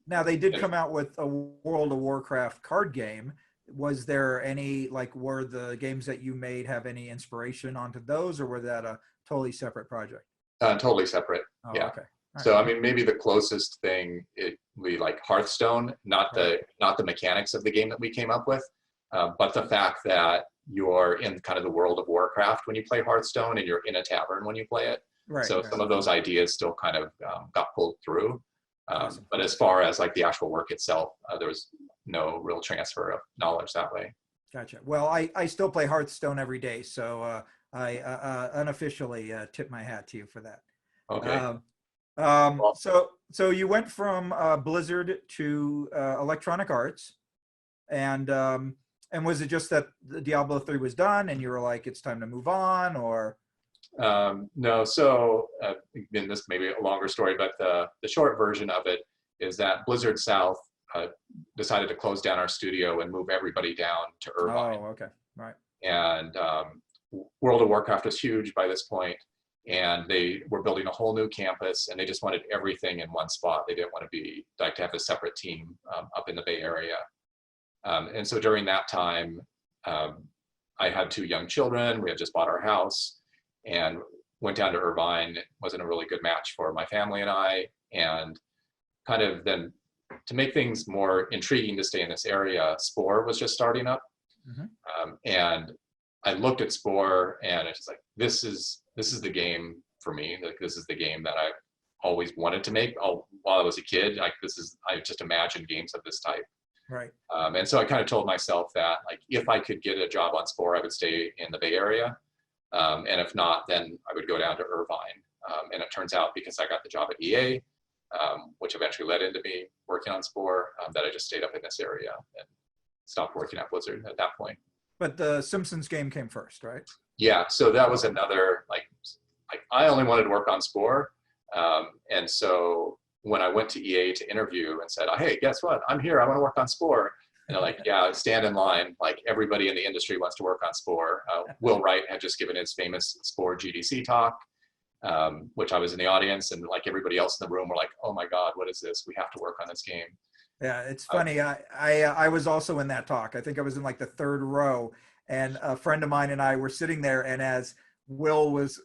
now they did come out with a World of Warcraft card game. Was there any, were the games that you made have any inspiration onto those, or were that a totally separate project? Totally separate. Oh, yeah. Okay. So I mean, maybe the closest thing it would be like Hearthstone, not the mechanics of the game that we came up with, but the fact that you're in kind of the world of Warcraft when you play Hearthstone, and you're in a tavern when you play it. Right. So some of those ideas still kind of got pulled through. Awesome. But as far as like the actual work itself, there was no real transfer of knowledge that way. Gotcha. Well, I still play Hearthstone every day, so I unofficially tip my hat to you for that. Okay. So you went from Blizzard to Electronic Arts, And was it just that the Diablo 3 was done and you were like, it's time to move on, or? No, so again, this may be a longer story, but the short version of it is that Blizzard South decided to close down our studio and move everybody down to Irvine. Oh, okay, right. And World of Warcraft was huge by this point, and they were building a whole new campus, and they just wanted everything in one spot. They didn't want to be like to have a separate team up in the Bay Area. And so during that time, I had 2 young children. We had just bought our house and went down to Irvine. It wasn't a really good match for my family and I. And kind of then to make things more intriguing to stay in this area, Spore was just starting up. And I looked at Spore and it's just like, this is the game for me. Like, this is the game that I always wanted to make. While I was a kid, like I just imagined games of this type. Right. And so I kind of told myself that, like, if I could get a job on Spore, I would stay in the Bay Area. And if not, then I would go down to Irvine. And it turns out, because I got the job at EA, which eventually led into me working on Spore, that I just stayed up in this area and stopped working at Blizzard at that point. But the Simpsons game came first, right? Yeah, so that was another, like I only wanted to work on Spore. And so when I went to EA to interview and said, hey, guess what? I'm here, I want to work on Spore. And they're like, yeah, stand in line. Like, everybody in the industry wants to work on Spore. Will Wright had just given his famous Spore GDC talk, which I was in the audience, and like everybody else in the room were like, oh my God, what is this? We have to work on this game. Yeah, it's funny. I was also in that talk. I think I was in like the 3rd row, and a friend of mine and I were sitting there, and as Will was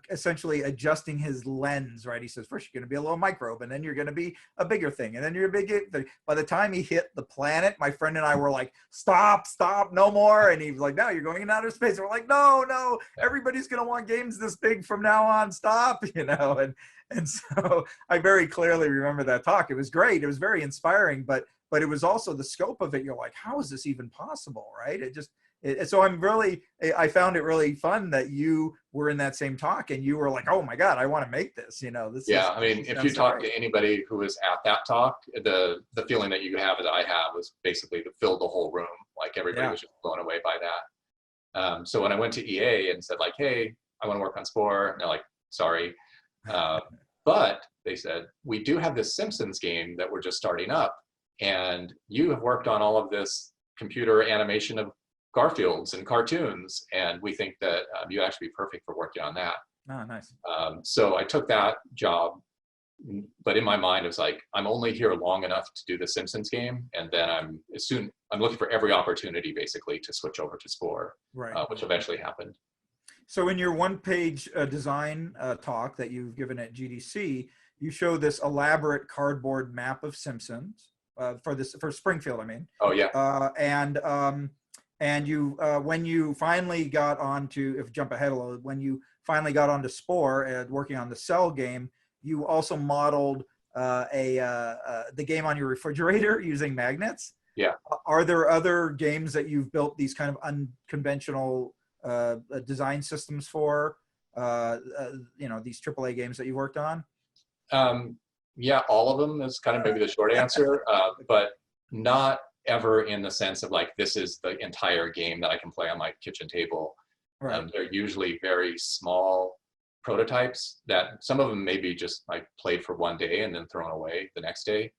essentially adjusting his lens, right? He says, first you're going to be a little microbe, and then you're going to be a bigger thing, and then you're a big thing. By the time he hit the planet, my friend and I were like, stop, no more. And he was like, no, you're going in outer space. And we're like, no, everybody's going to want games this big from now on. Stop, And so I very clearly remember that talk. It was great. It was very inspiring, but it was also the scope of it. You're like, how is this even possible, right? So I found it really fun that you were in that same talk and you were like, oh my God, I want to make this, I mean, if you talk to anybody who was at that talk, the feeling that you have, that I have, was basically to fill the whole room. Like, everybody was just blown away by that. So when I went to EA and said, like, hey, I want to work on Spore, and they're like, sorry. But they said, we do have this Simpsons game that we're just starting up, and you have worked on all of this computer animation of Garfields and cartoons, and we think that you'd actually be perfect for working on that. Oh, nice. So I took that job, but in my mind, it was like, I'm only here long enough to do the Simpsons game, and then I'm looking for every opportunity basically to switch over to Spore, right. Which eventually happened. So in your 1-page design talk that you've given at GDC, you show this elaborate cardboard map of Simpsons for Springfield, I mean. Oh yeah. And you, when you finally got onto, if jump ahead a little, when you finally got onto Spore and working on the Cell game, you also modeled the game on your refrigerator using magnets. Yeah. Are there other games that you've built these kind of unconventional design systems for? These AAA games that you worked on? Yeah, all of them is kind of maybe the short answer, but not ever in the sense of like, this is the entire game that I can play on my kitchen table. Right. They're usually very small prototypes that some of them maybe just like played for one day and then thrown away the next day.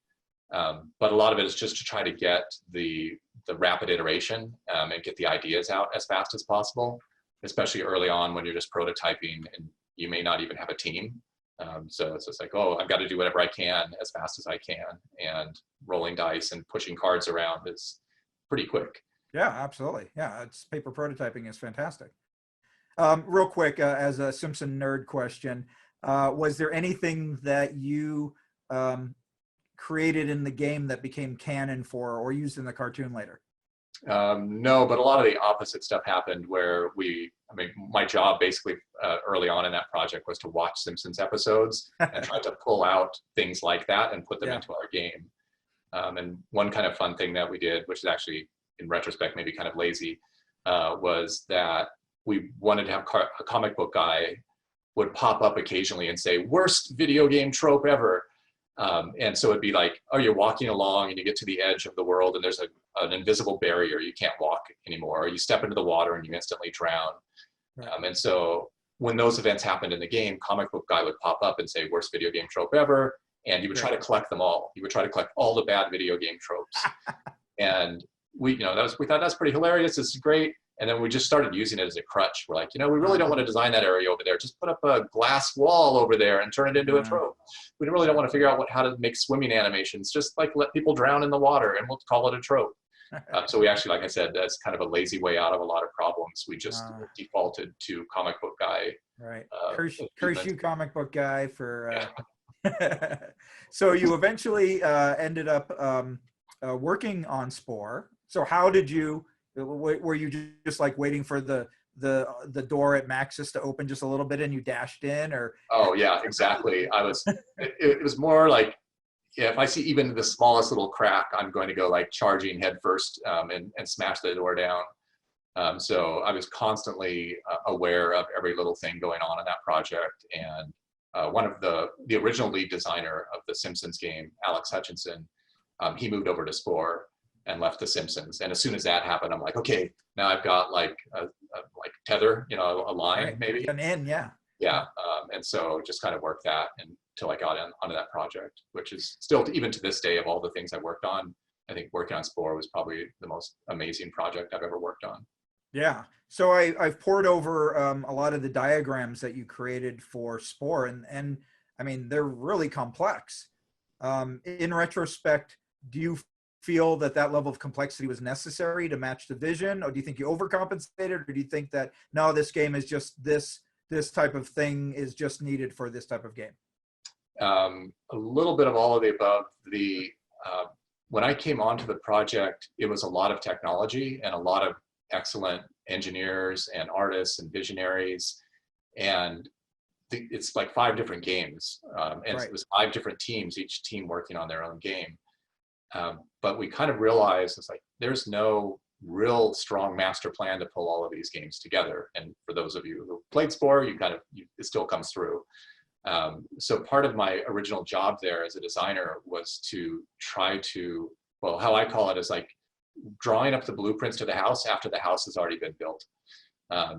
But a lot of it is just to try to get the rapid iteration and get the ideas out as fast as possible, especially early on when you're just prototyping and you may not even have a team. So it's just like, oh, I've got to do whatever I can as fast as I can, and rolling dice and pushing cards around is pretty quick. Yeah, absolutely. Yeah, paper prototyping is fantastic. Real quick, as a Simpson nerd question, was there anything that you created in the game that became canon for or used in the cartoon later? No, but a lot of the opposite stuff happened where my job basically early on in that project was to watch Simpsons episodes and try to pull out things like that and put them into our game. And one kind of fun thing that we did, which is actually in retrospect maybe kind of lazy, was that we wanted to have a comic book guy would pop up occasionally and say, worst video game trope ever. And so it'd be like, oh, you're walking along and you get to the edge of the world and there's a an invisible barrier. You can't walk anymore, or you step into the water and you instantly drown. Right. And so when those events happened in the game, Comic Book Guy would pop up and say, worst video game trope ever. And you would try to collect them all. You would try to collect all the bad video game tropes. And we thought that's pretty hilarious. This is great. And then we just started using it as a crutch. We're like, we really don't want to design that area over there. Just put up a glass wall over there and turn it into a trope. We really don't want to figure out how to make swimming animations. Just like let people drown in the water and we'll call it a trope. So we actually, like I said, that's kind of a lazy way out of a lot of problems. We just defaulted to Comic Book Guy. Right. Curse you, Comic Book Guy, for. So you eventually ended up working on Spore. So how did you? Were you just like waiting for the door at Maxis to open just a little bit and you dashed in, or? Oh yeah, exactly. It was more like, if I see even the smallest little crack, I'm going to go like charging head first and smash the door down. So I was constantly aware of every little thing going on in that project. And one of the original lead designer of the Simpsons game, Alex Hutchinson, he moved over to Spore and left the Simpsons. And as soon as that happened, I'm like, okay, now I've got like a tether, a line maybe. An in, yeah. Yeah, and so just kind of worked that until I got onto that project, which is still, even to this day, of all the things I worked on, I think working on Spore was probably the most amazing project I've ever worked on. Yeah. So I've poured over a lot of the diagrams that you created for Spore, and I mean, they're really complex. In retrospect, do you feel that level of complexity was necessary to match the vision, or do you think you overcompensated, or do you think that, no, this game is just this type of thing is just needed for this type of game? A little bit of all of the above. When I came onto the project, it was a lot of technology and a lot of excellent engineers and artists and visionaries. And it's like 5 different games. And it was 5 different teams, each team working on their own game. But we kind of realized it's like, there's no real strong master plan to pull all of these games together. And for those of you who played Spore, it still comes through. So part of my original job there as a designer was to try to, well, how I call it is like drawing up the blueprints to the house after the house has already been built.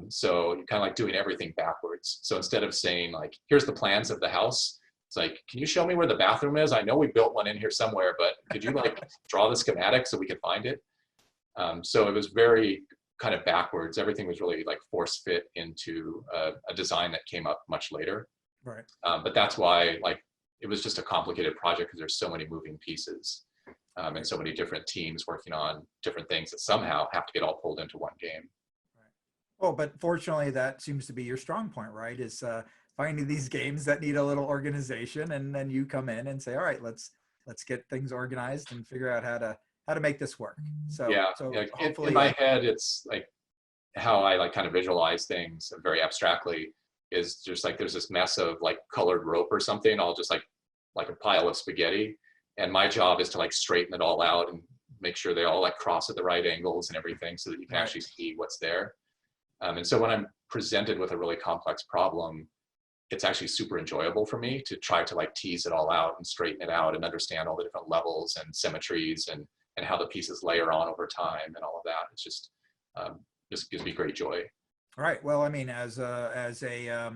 So you're kind of like doing everything backwards. So instead of saying like, here's the plans of the house, it's like, can you show me where the bathroom is? I know we built one in here somewhere, but could you like draw the schematic so we could find it? So it was very kind of backwards. Everything was really like force fit into a design that came up much later. Right. But that's why it was just a complicated project because there's so many moving pieces and so many different teams working on different things that somehow have to get all pulled into one game. Right. Well, but fortunately, that seems to be your strong point, right? Is finding these games that need a little organization, and then you come in and say, all right, let's get things organized and figure out how to make this work. So yeah, hopefully in my head, it's like how I like kind of visualize things very abstractly is just like there's this mess of like colored rope or something, all just like a pile of spaghetti, and my job is to like straighten it all out and make sure they all like cross at the right angles and everything so that you can actually see what's there. And so when I'm presented with a really complex problem, it's actually super enjoyable for me to try to like tease it all out and straighten it out and understand all the different levels and symmetries and how the pieces layer on over time and all of that. It's just gives me great joy. Right. Well, I mean, as a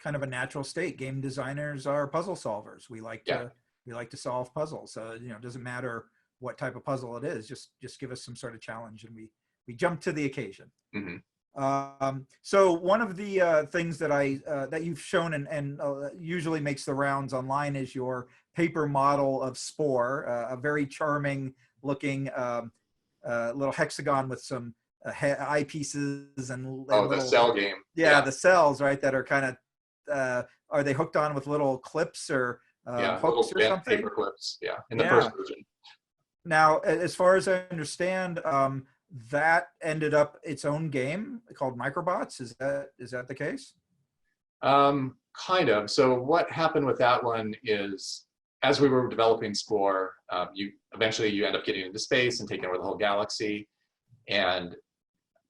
kind of a natural state, game designers are puzzle solvers. We like to solve puzzles. So it doesn't matter what type of puzzle it is. Just give us some sort of challenge, and we jump to the occasion. Mm-hmm. So one of the things that you've shown and usually makes the rounds online is your paper model of Spore, a very charming looking little hexagon with some eyepieces and the cell game. Yeah, the cells, right, that are kind of are they hooked on with little clips or hooks or something? Paper clips. Yeah, in the first version. Now, as far as I understand, that ended up its own game called Microbots. Is that the case? Kind of. So what happened with that one is, as we were developing Spore, you eventually end up getting into space and taking over the whole galaxy. And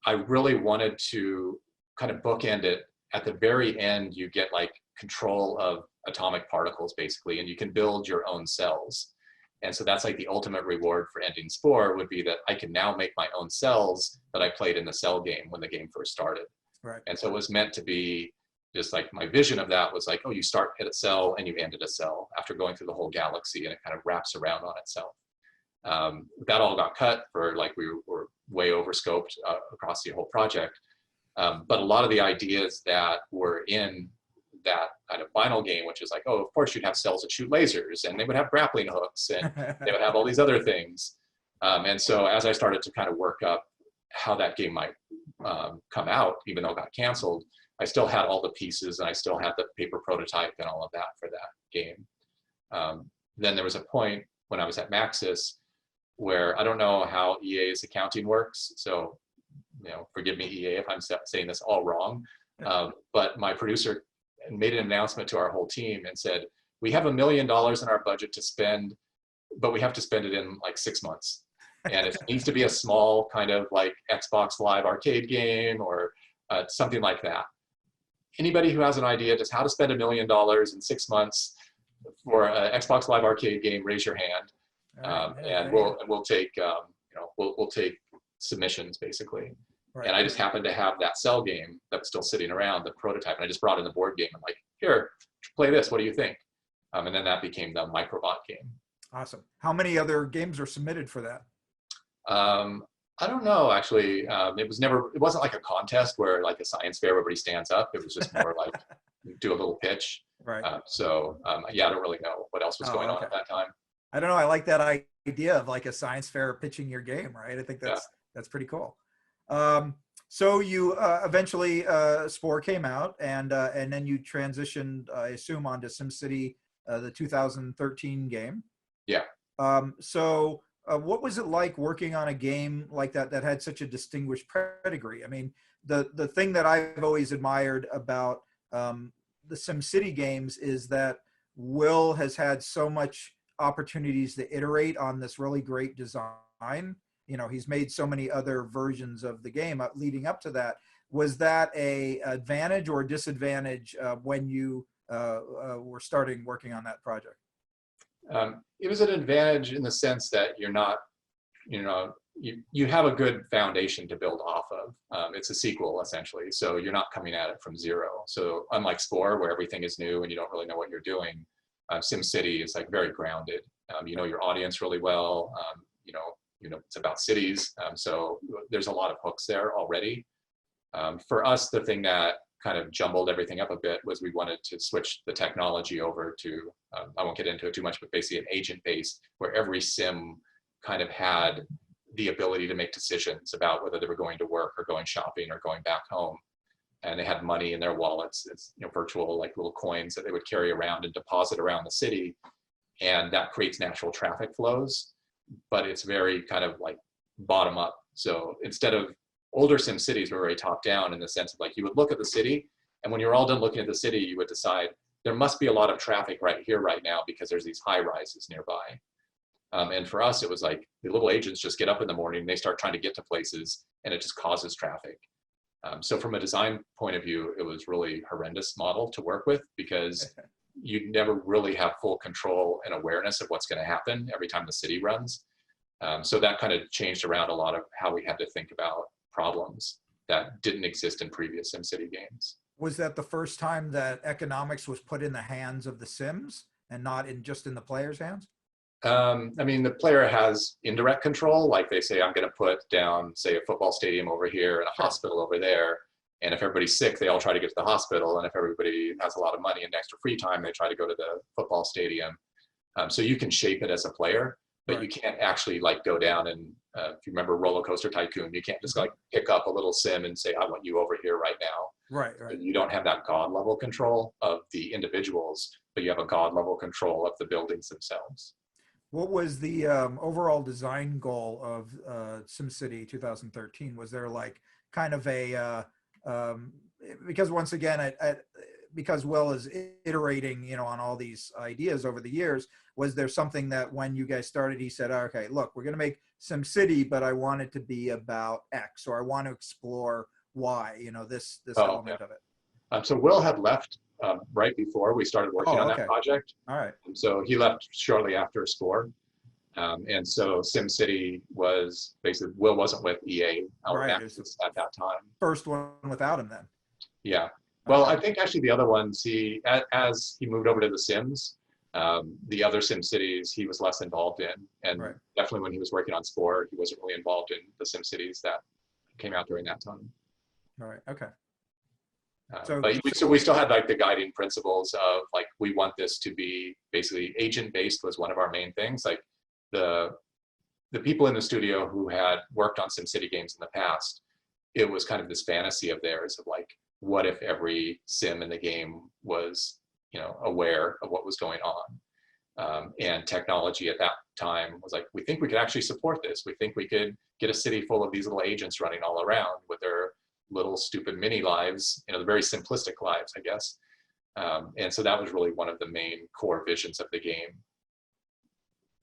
I really wanted to kind of bookend it. At the very end, you get like control of atomic particles basically, and you can build your own cells. And so that's like the ultimate reward for ending Spore would be that I can now make my own cells that I played in the cell game when the game first started. Right. And so it was meant to be just like my vision of that was like, oh, you start at a cell and you end at a cell after going through the whole galaxy, and it kind of wraps around on itself. That all got cut for like we were way over scoped across the whole project. But a lot of the ideas that were in that kind of final game, which is like, oh, of course you'd have cells that shoot lasers, and they would have grappling hooks, and they would have all these other things. And so as I started to kind of work up how that game might come out, even though it got canceled, I still had all the pieces, and I still had the paper prototype and all of that for that game. Then there was a point when I was at Maxis where I don't know how EA's accounting works, so forgive me, EA, if I'm saying this all wrong. But my producer made an announcement to our whole team and said, we have $1 million in our budget to spend, but we have to spend it in like 6 months. And it needs to be a small kind of like Xbox Live arcade game or something like that. Anybody who has an idea just how to spend $1 million in 6 months for an Xbox Live arcade game, raise your hand. And we'll take we'll take submissions basically. Right. And I just happened to have that cell game that was still sitting around, the prototype, and I just brought in the board game. I'm like, here, play this. What do you think? And then that became the Microbot game. Awesome. How many other games are submitted for that? I don't know, actually. It wasn't like a contest where like a science fair, everybody stands up. It was just more like do a little pitch. Right. Yeah, I don't really know what else was going on at that time. I don't know. I like that idea of like a science fair pitching your game, right? I think that's pretty cool. So you eventually Spore came out, and then you transitioned, I assume, onto SimCity, the 2013 game. Yeah. So what was it like working on a game like that had such a distinguished pedigree? I mean, the thing that I've always admired about the SimCity games is that Will has had so much opportunities to iterate on this really great design. He's made so many other versions of the game leading up to that. Was that a advantage or disadvantage when you were starting working on that project? It was an advantage in the sense that you're not, you have a good foundation to build off of. It's a sequel essentially, so you're not coming at it from zero. So unlike Spore, where everything is new and you don't really know what you're doing, SimCity is like very grounded. You know your audience really well. It's about cities, so there's a lot of hooks there already. For us, the thing that kind of jumbled everything up a bit was we wanted to switch the technology over to, I won't get into it too much, but basically an agent-based where every sim kind of had the ability to make decisions about whether they were going to work or going shopping or going back home. And they had money in their wallets. It's virtual like little coins that they would carry around and deposit around the city. And that creates natural traffic flows, but it's very kind of like bottom up. So instead of older sim cities were very top down in the sense of like you would look at the city, and when you're all done looking at the city, you would decide there must be a lot of traffic right here right now because there's these high rises nearby. And for us, it was like the little agents just get up in the morning and they start trying to get to places, and it just causes traffic. So from a design point of view, it was really horrendous model to work with because you never really have full control and awareness of what's going to happen every time the city runs. So that kind of changed around a lot of how we had to think about problems that didn't exist in previous SimCity games. Was that the first time that economics was put in the hands of the Sims and not just in the player's hands? I mean, the player has indirect control. Like they say, I'm going to put down, say, a football stadium over here and a hospital over there. And if everybody's sick, they all try to get to the hospital. And if everybody has a lot of money and extra free time, they try to go to the football stadium. So you can shape it as a player, but you can't actually like go down and, if you remember Roller Coaster Tycoon, you can't just like pick up a little sim and say, I want you over here right now. Right. You don't have that God level control of the individuals, but you have a God level control of the buildings themselves. What was the overall design goal of SimCity 2013? Was there like kind of a, because once again, because Will is iterating, on all these ideas over the years, was there something that when you guys started, he said, okay, look, we're going to make SimCity, but I want it to be about X, or I want to explore Y, this element of it. So Will had left right before we started working on that project. All right. And so he left shortly after Spore. And so SimCity was basically, Will wasn't with EA, our Right. Maxis at that time. First one without him then. Yeah. Well, I think actually the other ones, as he moved over to The Sims, the other SimCities he was less involved in. And definitely when he was working on Spore, he wasn't really involved in the SimCities that came out during that time. All right. Okay. But we still had like the guiding principles of like, we want this to be basically agent-based was one of our main things. Like the people in the studio who had worked on SimCity games in the past, it was kind of this fantasy of theirs of like, what if every sim in the game was, you know, aware of what was going on? And technology at that time was like, we think we could actually support this. We think we could get a city full of these little agents running all around with their little stupid mini lives, you know, the very simplistic lives, I guess. And so that was really one of the main core visions of the game.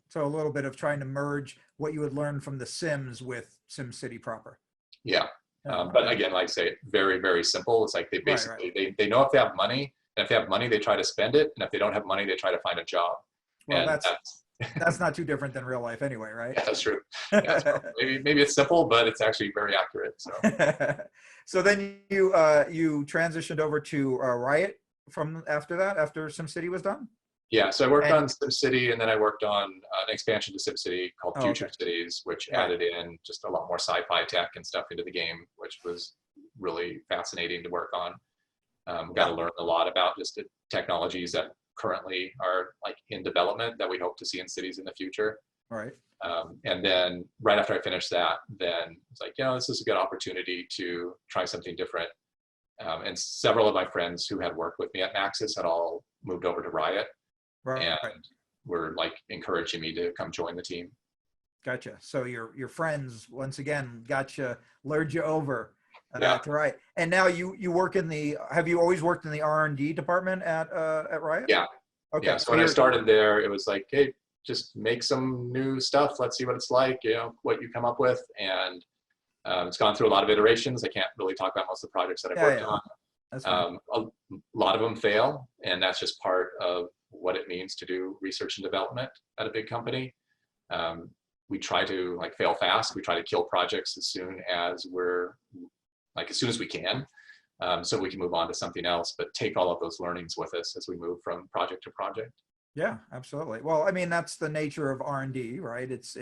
So a little bit of trying to merge what you would learn from The Sims with SimCity proper. Yeah. But again, like I say, very, very simple. It's like they basically, they know if they have money, and if they have money, they try to spend it. And if they don't have money, they try to find a job. Well, and that's not too different than real life anyway, right? Yeah, that's true. Yeah, so maybe it's simple, but it's actually very accurate. So, so then you transitioned over to Riot from after SimCity was done? Yeah, so I worked on SimCity, and then I worked on an expansion to SimCity called Future Cities, which added in just a lot more sci-fi tech and stuff into the game, which was really fascinating to work on. Got to learn a lot about just the technologies that currently are like in development that we hope to see in cities in the future. Right. And then right after I finished that, then it's like, you know, this is a good opportunity to try something different. And several of my friends who had worked with me at Maxis had all moved over to Riot. And were like encouraging me to come join the team. Gotcha. So your friends once again lured you over to Riot. And now you work in the. Have you always worked in the R&D department at Riot? Yeah. Okay. Yeah. So when I started there, it was like, hey, just make some new stuff. Let's see what it's like. You know, what you come up with, and it's gone through a lot of iterations. I can't really talk about most of the projects that I've worked on. That's a lot of them fail, and that's just part of what it means to do research and development at a big company. We try to like fail fast. We try to kill projects as soon as we can, so we can move on to something else, but take all of those learnings with us as we move from project to project. Yeah, absolutely. Well, I mean, that's the nature of R&D, right? It's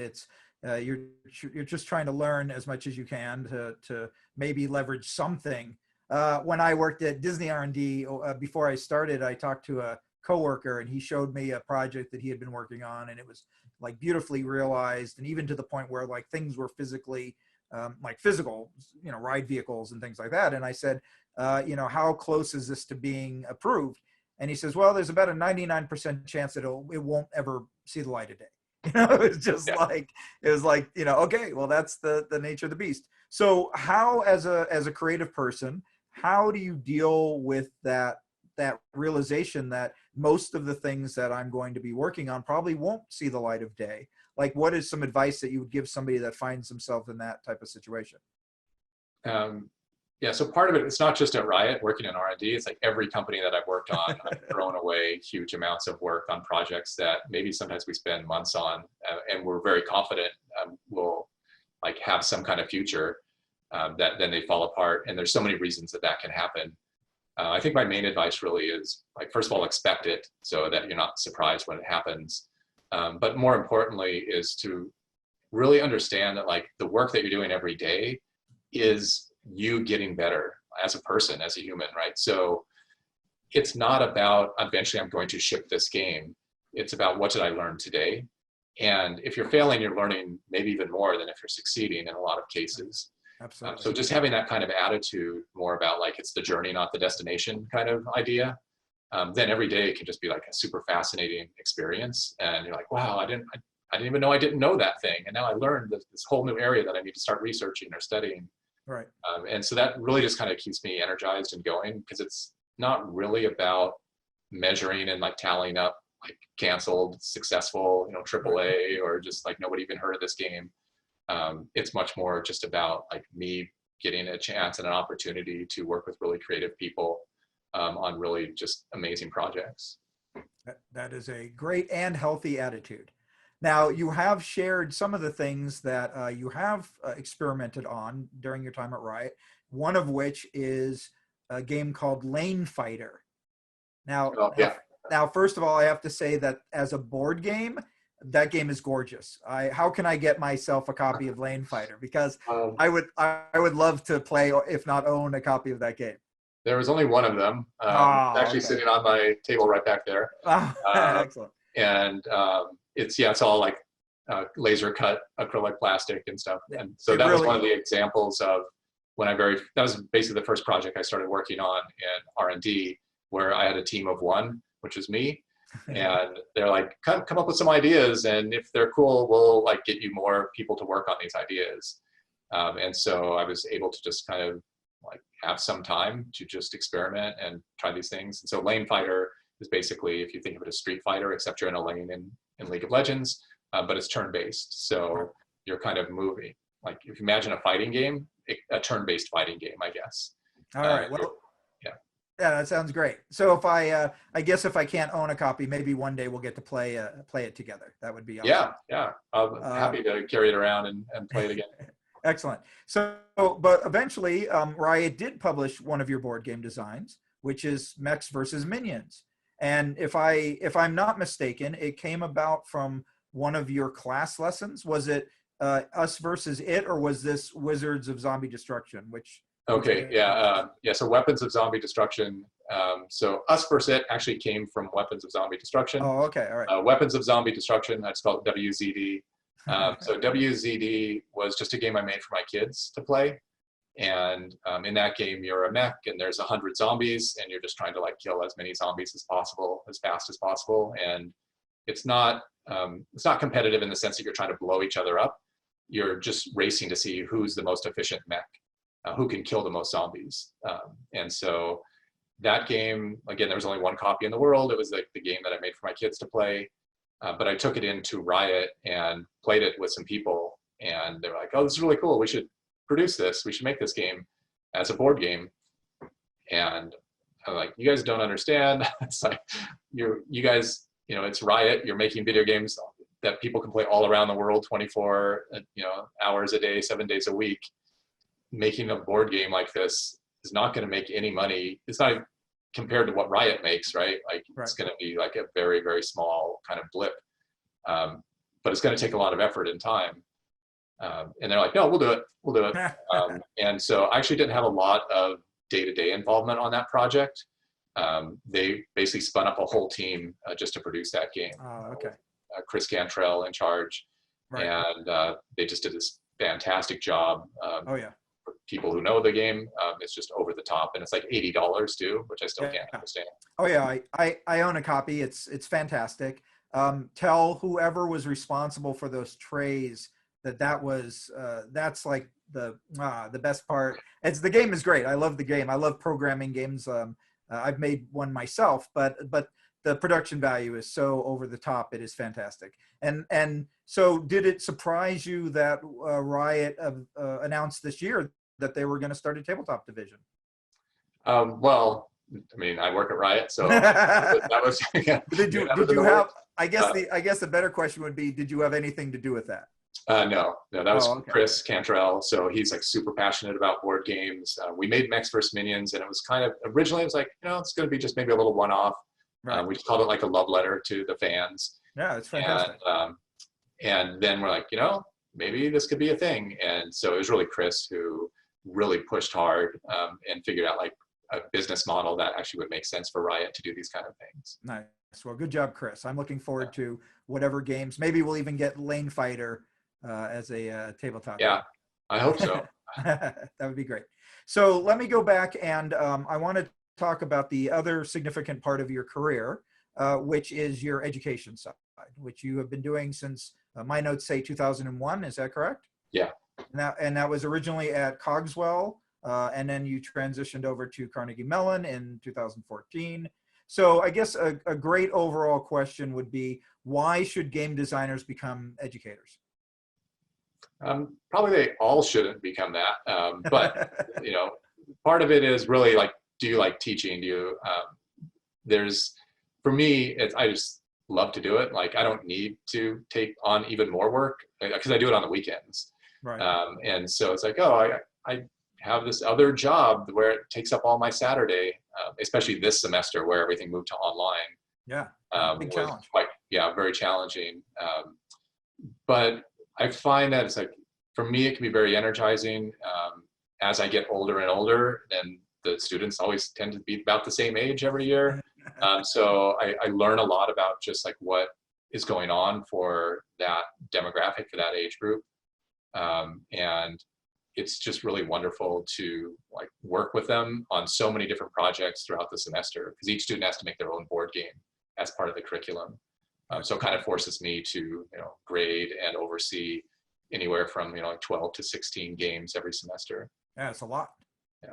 you're just trying to learn as much as you can to maybe leverage something. When I worked at Disney R&D, before I started, I talked to a coworker, and he showed me a project that he had been working on, and it was like beautifully realized, and even to the point where like things were physically like physical, you know, ride vehicles and things like that. And I said, you know, how close is this to being approved? And he says, well, there's about a 99% chance that it won't ever see the light of day. You know, it was just like, you know, okay, well, that's the nature of the beast. So how, as a creative person, how do you deal with that realization that most of the things that I'm going to be working on probably won't see the light of day? Like, what is some advice that you would give somebody that finds themselves in that type of situation? Yeah, so part of it, it's not just at Riot working in R&D, it's like every company that I've worked on, I've thrown away huge amounts of work on projects that maybe sometimes we spend months on, and we're very confident will like have some kind of future, that then they fall apart. And there's so many reasons that can happen. I think my main advice really is like, first of all, expect it so that you're not surprised when it happens. But more importantly is to really understand that like the work that you're doing every day is you getting better as a person, as a human, right? So it's not about eventually I'm going to ship this game. It's about what did I learn today? And if you're failing, you're learning maybe even more than if you're succeeding in a lot of cases. Absolutely. So just having that kind of attitude, more about like it's the journey, not the destination kind of idea, then every day it can just be like a super fascinating experience. And you're like, wow, I didn't even know I didn't know that thing. And now I learned this whole new area that I need to start researching or studying. Right. And so that really just kind of keeps me energized and going, because it's not really about measuring and like tallying up like canceled, successful, you know, AAA, or just like nobody even heard of this game. It's much more just about like me getting a chance and an opportunity to work with really creative people on really just amazing projects. That is a great and healthy attitude. Now, you have shared some of the things that you have experimented on during your time at Riot, one of which is a game called Lane Fighter. Now, now, first of all, I have to say that as a board game, that game is gorgeous. How can I get myself a copy of Lane Fighter? Because I would love to play, if not own, a copy of that game. There was only one of them. It's actually sitting on my table right back there. Excellent. And it's all like laser cut acrylic plastic and stuff. And so that was one of the examples of when that was basically the first project I started working on in R&D, where I had a team of one, which was me. And they're like, come up with some ideas, and if they're cool, we'll like get you more people to work on these ideas. And so I was able to just kind of like have some time to just experiment and try these things. And so Lane Fighter is basically, if you think of it as Street Fighter, except you're in a lane in League of Legends, but it's turn-based. So you're kind of moving. Like if you imagine a fighting game, a turn-based fighting game, I guess. All right. Well, yeah, that sounds great. So if I guess if I can't own a copy, maybe one day we'll get to play it together. That would be awesome. Yeah. I'm happy to carry it around and play it again. Excellent. So, but eventually, Riot did publish one of your board game designs, which is Mechs versus Minions. And if I'm not mistaken, it came about from one of your class lessons. Was it Us versus It, or was this Wizards of Zombie Destruction? Okay, so Weapons of Zombie Destruction. So Us vs. It actually came from Weapons of Zombie Destruction. Oh, okay, all right. Weapons of Zombie Destruction, that's called WZD. So WZD was just a game I made for my kids to play. And in that game, you're a mech, and there's 100 zombies, and you're just trying to like kill as many zombies as possible, as fast as possible. And it's not competitive in the sense that you're trying to blow each other up. You're just racing to see who's the most efficient mech. Who can kill the most zombies. And so that game, again, there was only one copy in the world. It was like the game that I made for my kids to play. But I took it into Riot and played it with some people. And they were like, oh, this is really cool. We should produce this. We should make this game as a board game. And I'm like, you guys don't understand. It's like, you guys, it's Riot. You're making video games that people can play all around the world 24 hours a day, 7 days a week. Making a board game like this is not going to make any money. It's not compared to what Riot makes, right? Like it's going to be like a very, very small kind of blip. But it's going to take a lot of effort and time. And they're like, no, we'll do it. And so I actually didn't have a lot of day-to-day involvement on that project. They basically spun up a whole team just to produce that game. Oh, okay. Chris Cantrell in charge. Right. And they just did this fantastic job. For people who know the game, it's just over the top, and it's like $80 too, which I still can't understand. Oh yeah, I own a copy. It's fantastic. Tell whoever was responsible for those trays that's like the best part. The game is great. I love the game. I love programming games. I've made one myself, but the production value is so over the top. It is fantastic. And so did it surprise you that Riot announced this year that they were going to start a tabletop division? Well, I mean, I work at Riot, so that was. Did you have? I guess the better question would be, did you have anything to do with that? No, that was Chris Cantrell. So he's like super passionate about board games. We made Mechs vs. Minions, and it was kind of originally it was like, it's going to be just maybe a little one-off. Right. We just called it like a love letter to the fans. Yeah, it's fantastic. And then we're like, maybe this could be a thing. And so it was really Chris who really pushed hard and figured out like a business model that actually would make sense for Riot to do these kind of things. Nice. Well, good job, Chris. I'm looking forward to whatever games. Maybe we'll even get Lane Fighter as a tabletop. Yeah, I hope so. That would be great. So let me go back, and I want to talk about the other significant part of your career, which is your education side, which you have been doing since my notes say 2001. Is that correct? Yeah. And that was originally at Cogswell, and then you transitioned over to Carnegie Mellon in 2014. So I guess a great overall question would be, why should game designers become educators? Probably they all shouldn't become that. But, part of it is really like, do you like teaching? For me, love to do it. Like I don't need to take on even more work because I do it on the weekends. Right. And so it's like, oh, I have this other job where it takes up all my Saturday, especially this semester where everything moved to online. Yeah, big was challenge. very challenging. But I find that it's like, for me, it can be very energizing. As I get older and older, and the students always tend to be about the same age every year. So I learn a lot about just like what is going on for that demographic, for that age group. And it's just really wonderful to like work with them on so many different projects throughout the semester, because each student has to make their own board game as part of the curriculum. So it kind of forces me to, grade and oversee anywhere from, like 12 to 16 games every semester. Yeah, it's a lot. Yeah.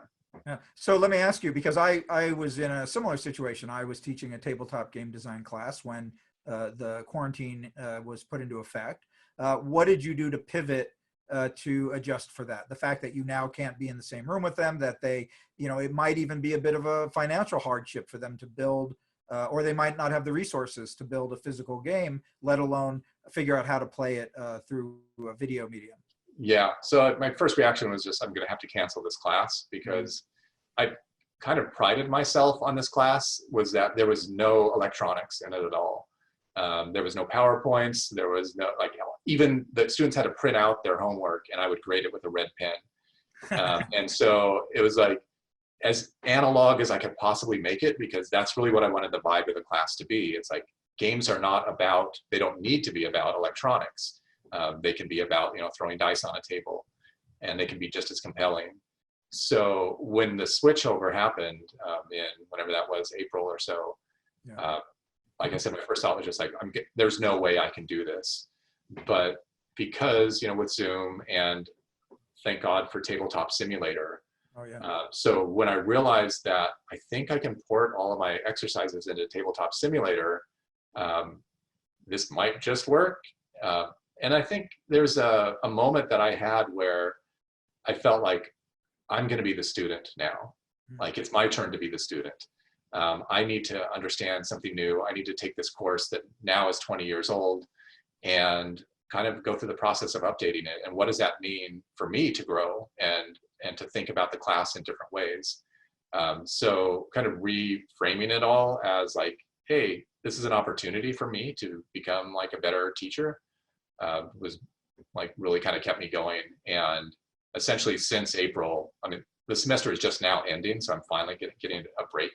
Yeah. So let me ask you, because I was in a similar situation. I was teaching a tabletop game design class when the quarantine was put into effect. What did you do to pivot to adjust for that? The fact that you now can't be in the same room with them, that they, it might even be a bit of a financial hardship for them to build, or they might not have the resources to build a physical game, let alone figure out how to play it through a video medium. Yeah, so my first reaction was just, I'm going to have to cancel this class, because I kind of prided myself on this class, was that there was no electronics in it at all. There was no PowerPoints, there was no, even the students had to print out their homework and I would grade it with a red pen. And so it was like as analog as I could possibly make it, because that's really what I wanted the vibe of the class to be. It's like, games are not about, they don't need to be about electronics. They can be about, throwing dice on a table, and they can be just as compelling. So when the switchover happened in whenever that was, April or so, like I said, my first thought was just like, there's no way I can do this. But because, with Zoom, and thank God for Tabletop Simulator. Oh, yeah. So when I realized that I think I can port all of my exercises into Tabletop Simulator, this might just work. And I think there's a moment that I had where I felt like I'm going to be the student now. Like it's my turn to be the student. I need to understand something new. I need to take this course that now is 20 years old and kind of go through the process of updating it. And what does that mean for me to grow and to think about the class in different ways? So kind of reframing it all as like, hey, this is an opportunity for me to become like a better teacher. Was like really kind of kept me going. And essentially since April, I mean, the semester is just now ending, so I'm finally getting a break.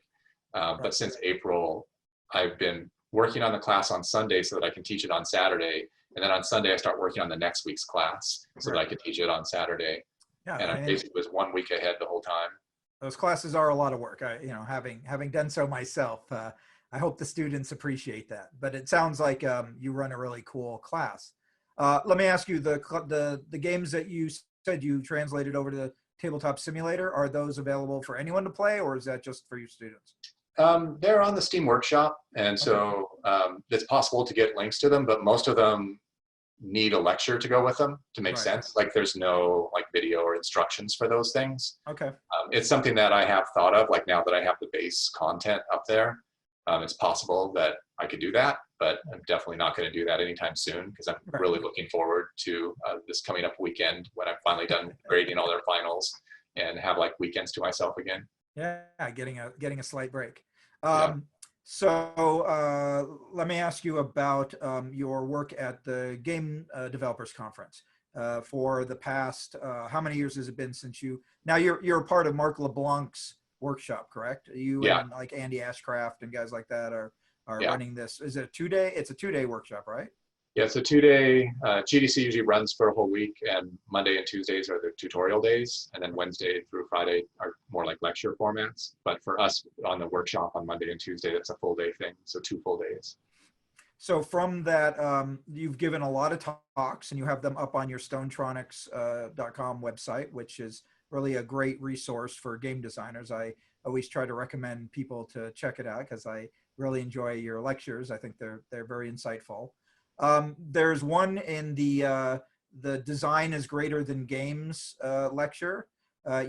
But since April, I've been working on the class on Sunday so that I can teach it on Saturday. And then on Sunday, I start working on the next week's class so that I can teach it on Saturday. Yeah, and I basically was 1 week ahead the whole time. Those classes are a lot of work. Having done so myself, I hope the students appreciate that. But it sounds like you run a really cool class. Let me ask you, the games that you said you translated over to the Tabletop Simulator, are those available for anyone to play, or is that just for your students? They're on the Steam Workshop, and so it's possible to get links to them, but most of them need a lecture to go with them to make sense. Like there's no like video or instructions for those things. Okay. It's something that I have thought of, like now that I have the base content up there. It's possible that I could do that, but I'm definitely not going to do that anytime soon, because I'm really looking forward to this coming up weekend when I'm finally done grading all their finals and have like weekends to myself again. Yeah, getting a slight break. So let me ask you about your work at the Game Developers Conference. For the past, how many years has it been since you're a part of Mark LeBlanc's workshop, correct? You and like Andy Ashcraft and guys like that are running this. Is it a 2-day? It's a 2-day workshop, right? Yeah, it's a 2-day. GDC usually runs for a whole week, and Monday and Tuesdays are the tutorial days, and then Wednesday through Friday are more like lecture formats. But for us on the workshop on Monday and Tuesday, it's a full day thing, so 2 full days. So from that, you've given a lot of talks, and you have them up on your stonetronics.com website, which is really a great resource for game designers. I always try to recommend people to check it out because I really enjoy your lectures. I think they're very insightful. There's one in the design is greater than games lecture.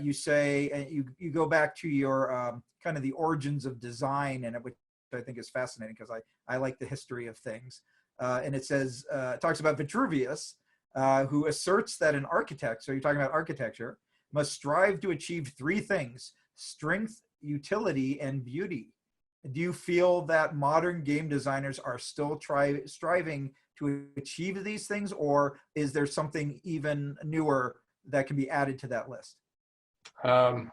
You say you go back to your kind of the origins of design, and which I think is fascinating because I like the history of things. And it says, it talks about Vitruvius, who asserts that an architect, so you're talking about architecture, must strive to achieve three things: strength, utility, and beauty. Do you feel that modern game designers are still striving to achieve these things, or is there something even newer that can be added to that list? I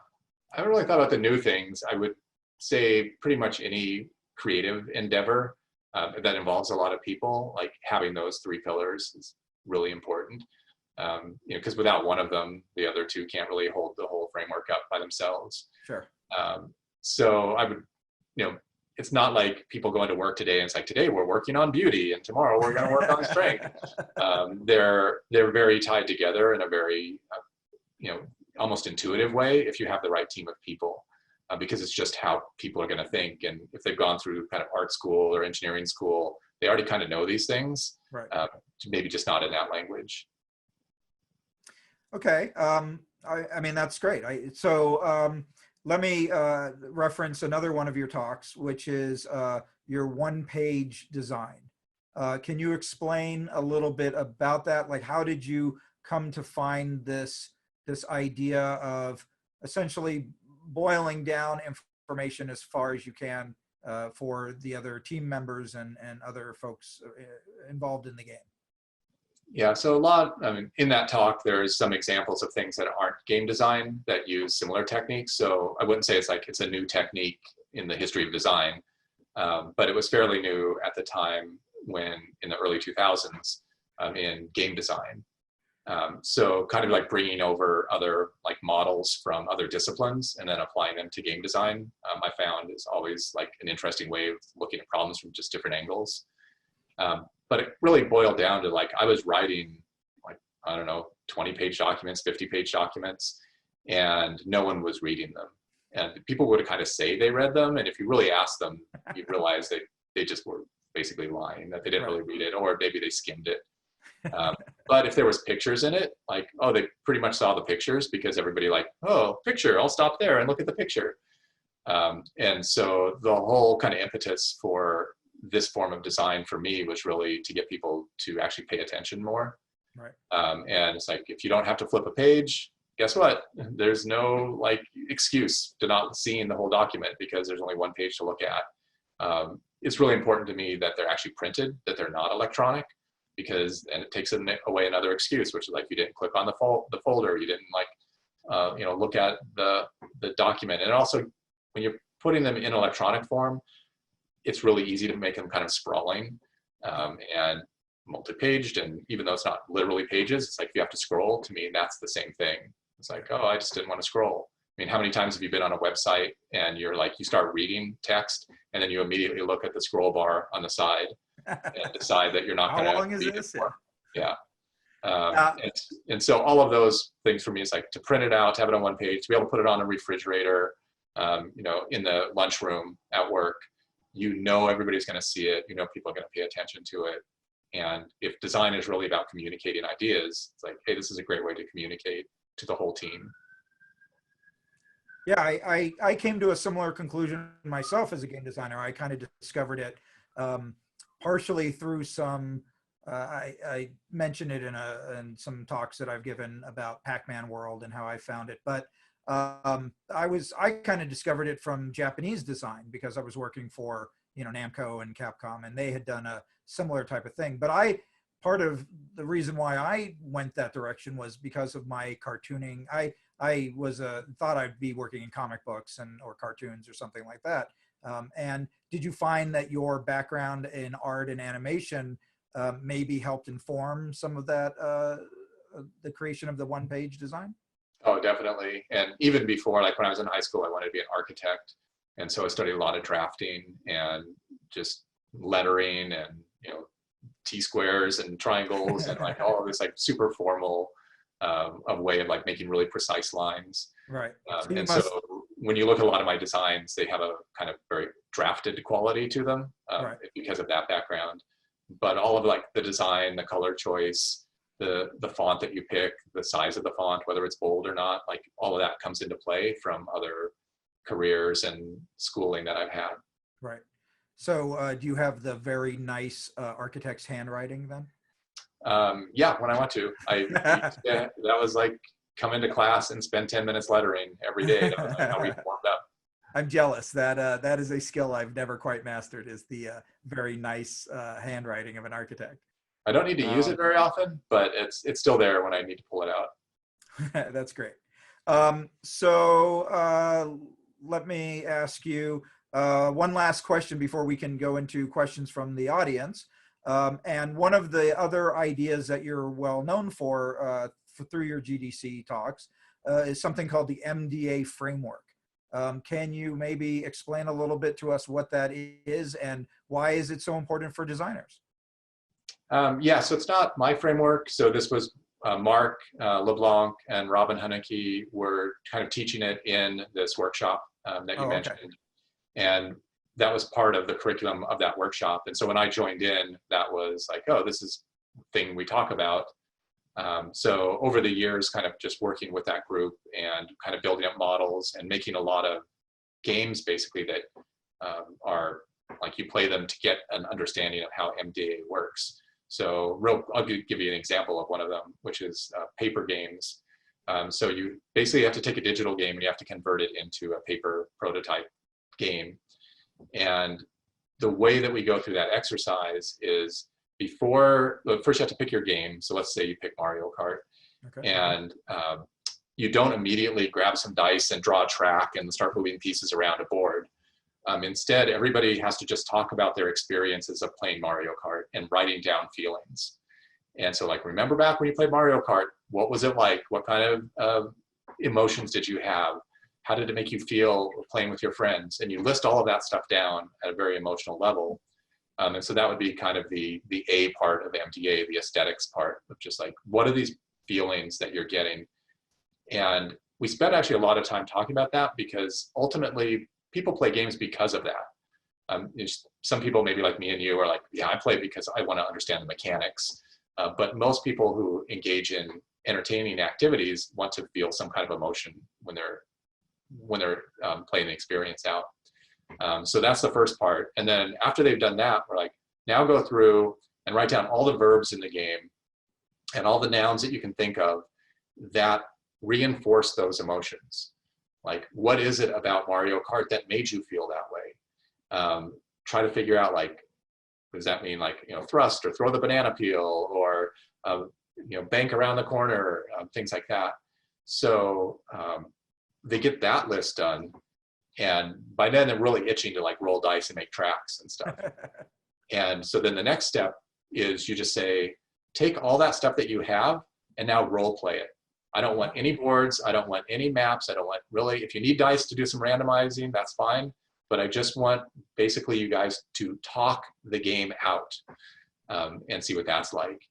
haven't really thought about the new things. I would say pretty much any creative endeavor that involves a lot of people, like having those three pillars is really important. Because without one of them, the other two can't really hold the whole framework up by themselves. Sure. So I would, it's not like people go into work today and it's like, today we're working on beauty and tomorrow we're going to work on strength. They're very tied together in a very, almost intuitive way if you have the right team of people, because it's just how people are going to think. And if they've gone through kind of art school or engineering school, they already kind of know these things, right. Maybe just not in that language. Okay. I mean, that's great. Let me reference another one of your talks, which is your one-page design. Can you explain a little bit about that? Like, how did you come to find this idea of essentially boiling down information as far as you can for the other team members and other folks involved in the game? Yeah, so in that talk, there's some examples of things that aren't game design that use similar techniques. So I wouldn't say it's a new technique in the history of design, but it was fairly new at the time when in the early 2000s in game design. So kind of like bringing over other like models from other disciplines and then applying them to game design, I found is always like an interesting way of looking at problems from just different angles. But it really boiled down to like, I was writing like, I don't know, 20-page documents, 50-page documents, and no one was reading them. And people would kind of say they read them. And if you really asked them, you realize they just were basically lying, that they didn't really read it, or maybe they skimmed it. But if there was pictures in it, like, oh, they pretty much saw the pictures because everybody like, oh, picture, I'll stop there and look at the picture. And so the whole kind of impetus for this form of design for me was really to get people to actually pay attention more. Right. And it's like, if you don't have to flip a page, guess what? There's no like excuse to not seeing the whole document because there's only one page to look at. It's really important to me that they're actually printed, that they're not electronic, because and it takes away another excuse, which is like you didn't click on the folder, you didn't like look at the document. And also when you're putting them in electronic form, it's really easy to make them kind of sprawling and multi-paged. And even though it's not literally pages, it's like you have to scroll. To me, that's the same thing. It's like, oh, I just didn't want to scroll. I mean, how many times have you been on a website and you're like, you start reading text and then you immediately look at the scroll bar on the side and decide that you're not going to read it more. Yeah. And so all of those things for me is like to print it out, to have it on one page, to be able to put it on a refrigerator, in the lunchroom at work. Everybody's going to see it. People are going to pay attention to it. And if design is really about communicating ideas, it's like, hey, this is a great way to communicate to the whole team. Yeah, I came to a similar conclusion myself as a game designer. I kind of discovered it partially through some, I mentioned it in some talks that I've given about Pac-Man World and how I found it. But I kind of discovered it from Japanese design because I was working for, Namco and Capcom, and they had done a similar type of thing. But part of the reason why I went that direction was because of my cartooning. I was thought I'd be working in comic books or cartoons or something like that. And did you find that your background in art and animation maybe helped inform some of that, the creation of the one-page design? Oh, definitely. And even before, like when I was in high school, I wanted to be an architect. And so I studied a lot of drafting and just lettering and, T-squares and triangles and like all of this like super formal way of like making really precise lines. Right. So when you look at a lot of my designs, they have a kind of very drafted quality to them because of that background. But all of like the design, the color choice, the font that you pick, the size of the font, whether it's bold or not, like all of that comes into play from other careers and schooling that I've had. Right. So do you have the very nice architect's handwriting then? Yeah, when I want to. That was like come into class and spend 10 minutes lettering every day. That was like how we warmed up. I'm jealous. That is a skill I've never quite mastered, is the very nice handwriting of an architect. I don't need to use it very often, but it's still there when I need to pull it out. That's great. So let me ask you one last question before we can go into questions from the audience. And one of the other ideas that you're well known for through your GDC talks is something called the Mda Framework. Can you maybe explain a little bit to us what that is and why is it so important for designers? Yeah, so it's not my framework. So this was Mark LeBlanc and Robin Haneke were kind of teaching it in this workshop that you mentioned. Okay. And that was part of the curriculum of that workshop. And so when I joined in, that was like, oh, this is the thing we talk about. So over the years, kind of just working with that group and kind of building up models and making a lot of games basically that are like you play them to get an understanding of how MDA works. So I'll give you an example of one of them, which is paper games. So you basically have to take a digital game and you have to convert it into a paper prototype game. And the way that we go through that exercise is first you have to pick your game. So let's say you pick Mario Kart. Okay. And you don't immediately grab some dice and draw a track and start moving pieces around a board. Instead, everybody has to just talk about their experiences of playing Mario Kart and writing down feelings. And so like, remember back when you played Mario Kart, what was it like? What kind of emotions did you have? How did it make you feel playing with your friends? And you list all of that stuff down at a very emotional level. And so that would be kind of the A part of MDA, the aesthetics part of just like, what are these feelings that you're getting? And we spent actually a lot of time talking about that because ultimately people play games because of that. Some people maybe like me and you are like, yeah, I play because I want to understand the mechanics. But most people who engage in entertaining activities want to feel some kind of emotion when they're playing the experience out. So that's the first part. And then after they've done that, we're like, now go through and write down all the verbs in the game and all the nouns that you can think of that reinforce those emotions. Like, what is it about Mario Kart that made you feel that way? Try to figure out, like, does that mean like, thrust or throw the banana peel or, bank around the corner, things like that. So they get that list done. And by then they're really itching to like roll dice and make tracks and stuff. And so then the next step is you just say, take all that stuff that you have and now role play it. I don't want any boards. I don't want any maps. I don't want really, if you need dice to do some randomizing, that's fine. But I just want basically you guys to talk the game out and see what that's like.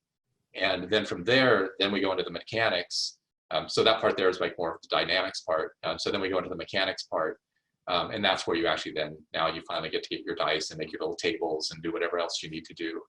And then from there, then we go into the mechanics. So that part there is like more of the dynamics part. So then we go into the mechanics part. And that's where you actually then, now you finally get to get your dice and make your little tables and do whatever else you need to do.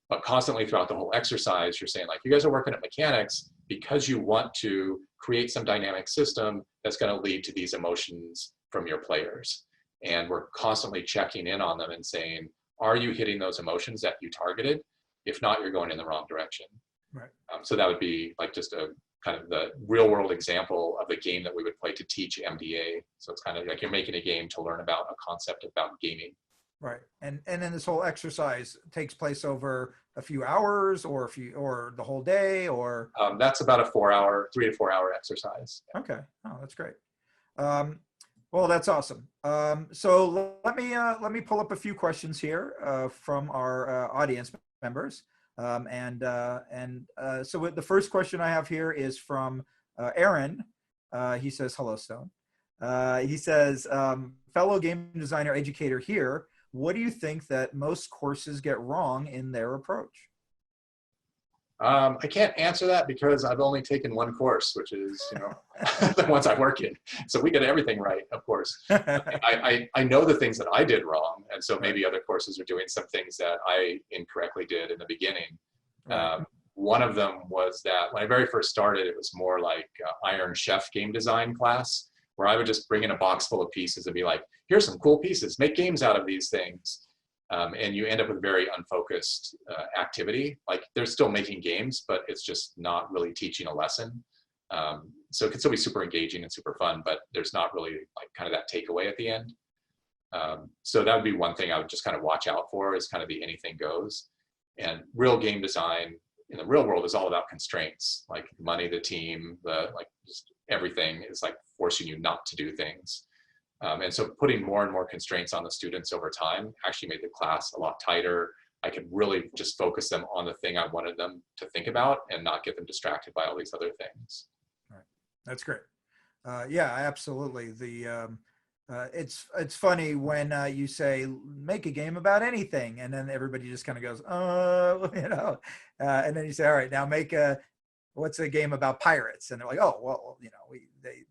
But constantly throughout the whole exercise, you're saying like, you guys are working at mechanics because you want to create some dynamic system that's going to lead to these emotions from your players. And we're constantly checking in on them and saying, are you hitting those emotions that you targeted? If not, you're going in the wrong direction. Right. So that would be like just a kind of the real world example of a game that we would play to teach MDA. So it's kind of like you're making a game to learn about a concept about gaming. Right. And then this whole exercise takes place over a few hours or the whole day or? That's about a 3 to 4 hour exercise. Okay. Oh, that's great. Well, that's awesome. So let me pull up a few questions here from our audience members. So the first question I have here is from Aaron. He says, hello, Stone. He says, fellow game designer educator here, what do you think that most courses get wrong in their approach? I can't answer that because I've only taken one course, which is, the ones I work in. So we get everything right, of course. I know the things that I did wrong. And so maybe other courses are doing some things that I incorrectly did in the beginning. One of them was that when I very first started, it was more like Iron Chef game design class. where I would just bring in a box full of pieces and be like, here's some cool pieces, make games out of these things. And you end up with very unfocused activity. Like they're still making games, but it's just not really teaching a lesson. So it can still be super engaging and super fun, but there's not really like kind of that takeaway at the end. So that would be one thing I would just kind of watch out for, is kind of the anything goes. And real game design in the real world is all about constraints, like money, the team, like just everything is like forcing you not to do things. And so putting more and more constraints on the students over time actually made the class a lot tighter. I could really just focus them on the thing I wanted them to think about and not get them distracted by all these other things. Right. That's great. Yeah, absolutely. It's funny when you say make a game about anything, and then everybody just kind of goes, and then you say, all right, now make what's a game about pirates? And they're like, oh, well,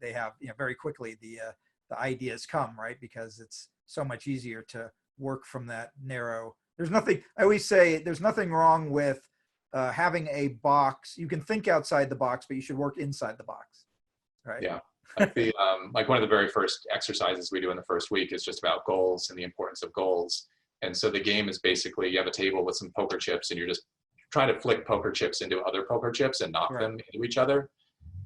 they have, very quickly the ideas come, right? Because it's so much easier to work from that narrow. I always say there's nothing wrong with having a box. You can think outside the box, but you should work inside the box, right? Yeah. Like one of the very first exercises we do in the first week is just about goals and the importance of goals. And so the game is basically, you have a table with some poker chips and you're just trying to flick poker chips into other poker chips and knock them into each other.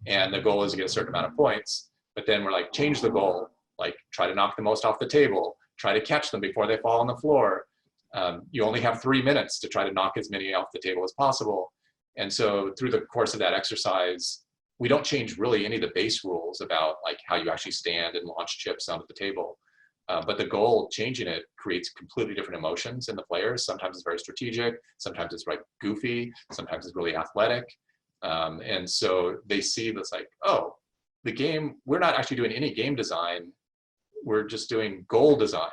And the goal is to get a certain amount of points. But then we're like, change the goal. Like try to knock the most off the table, try to catch them before they fall on the floor. You only have 3 minutes to try to knock as many off the table as possible. And so through the course of that exercise, we don't change really any of the base rules about like how you actually stand and launch chips onto the table. But the goal, changing it, creates completely different emotions in the players. Sometimes it's very strategic, sometimes it's like goofy, sometimes it's really athletic. And so they see this like, oh, the game, we're not actually doing any game design. We're just doing goal design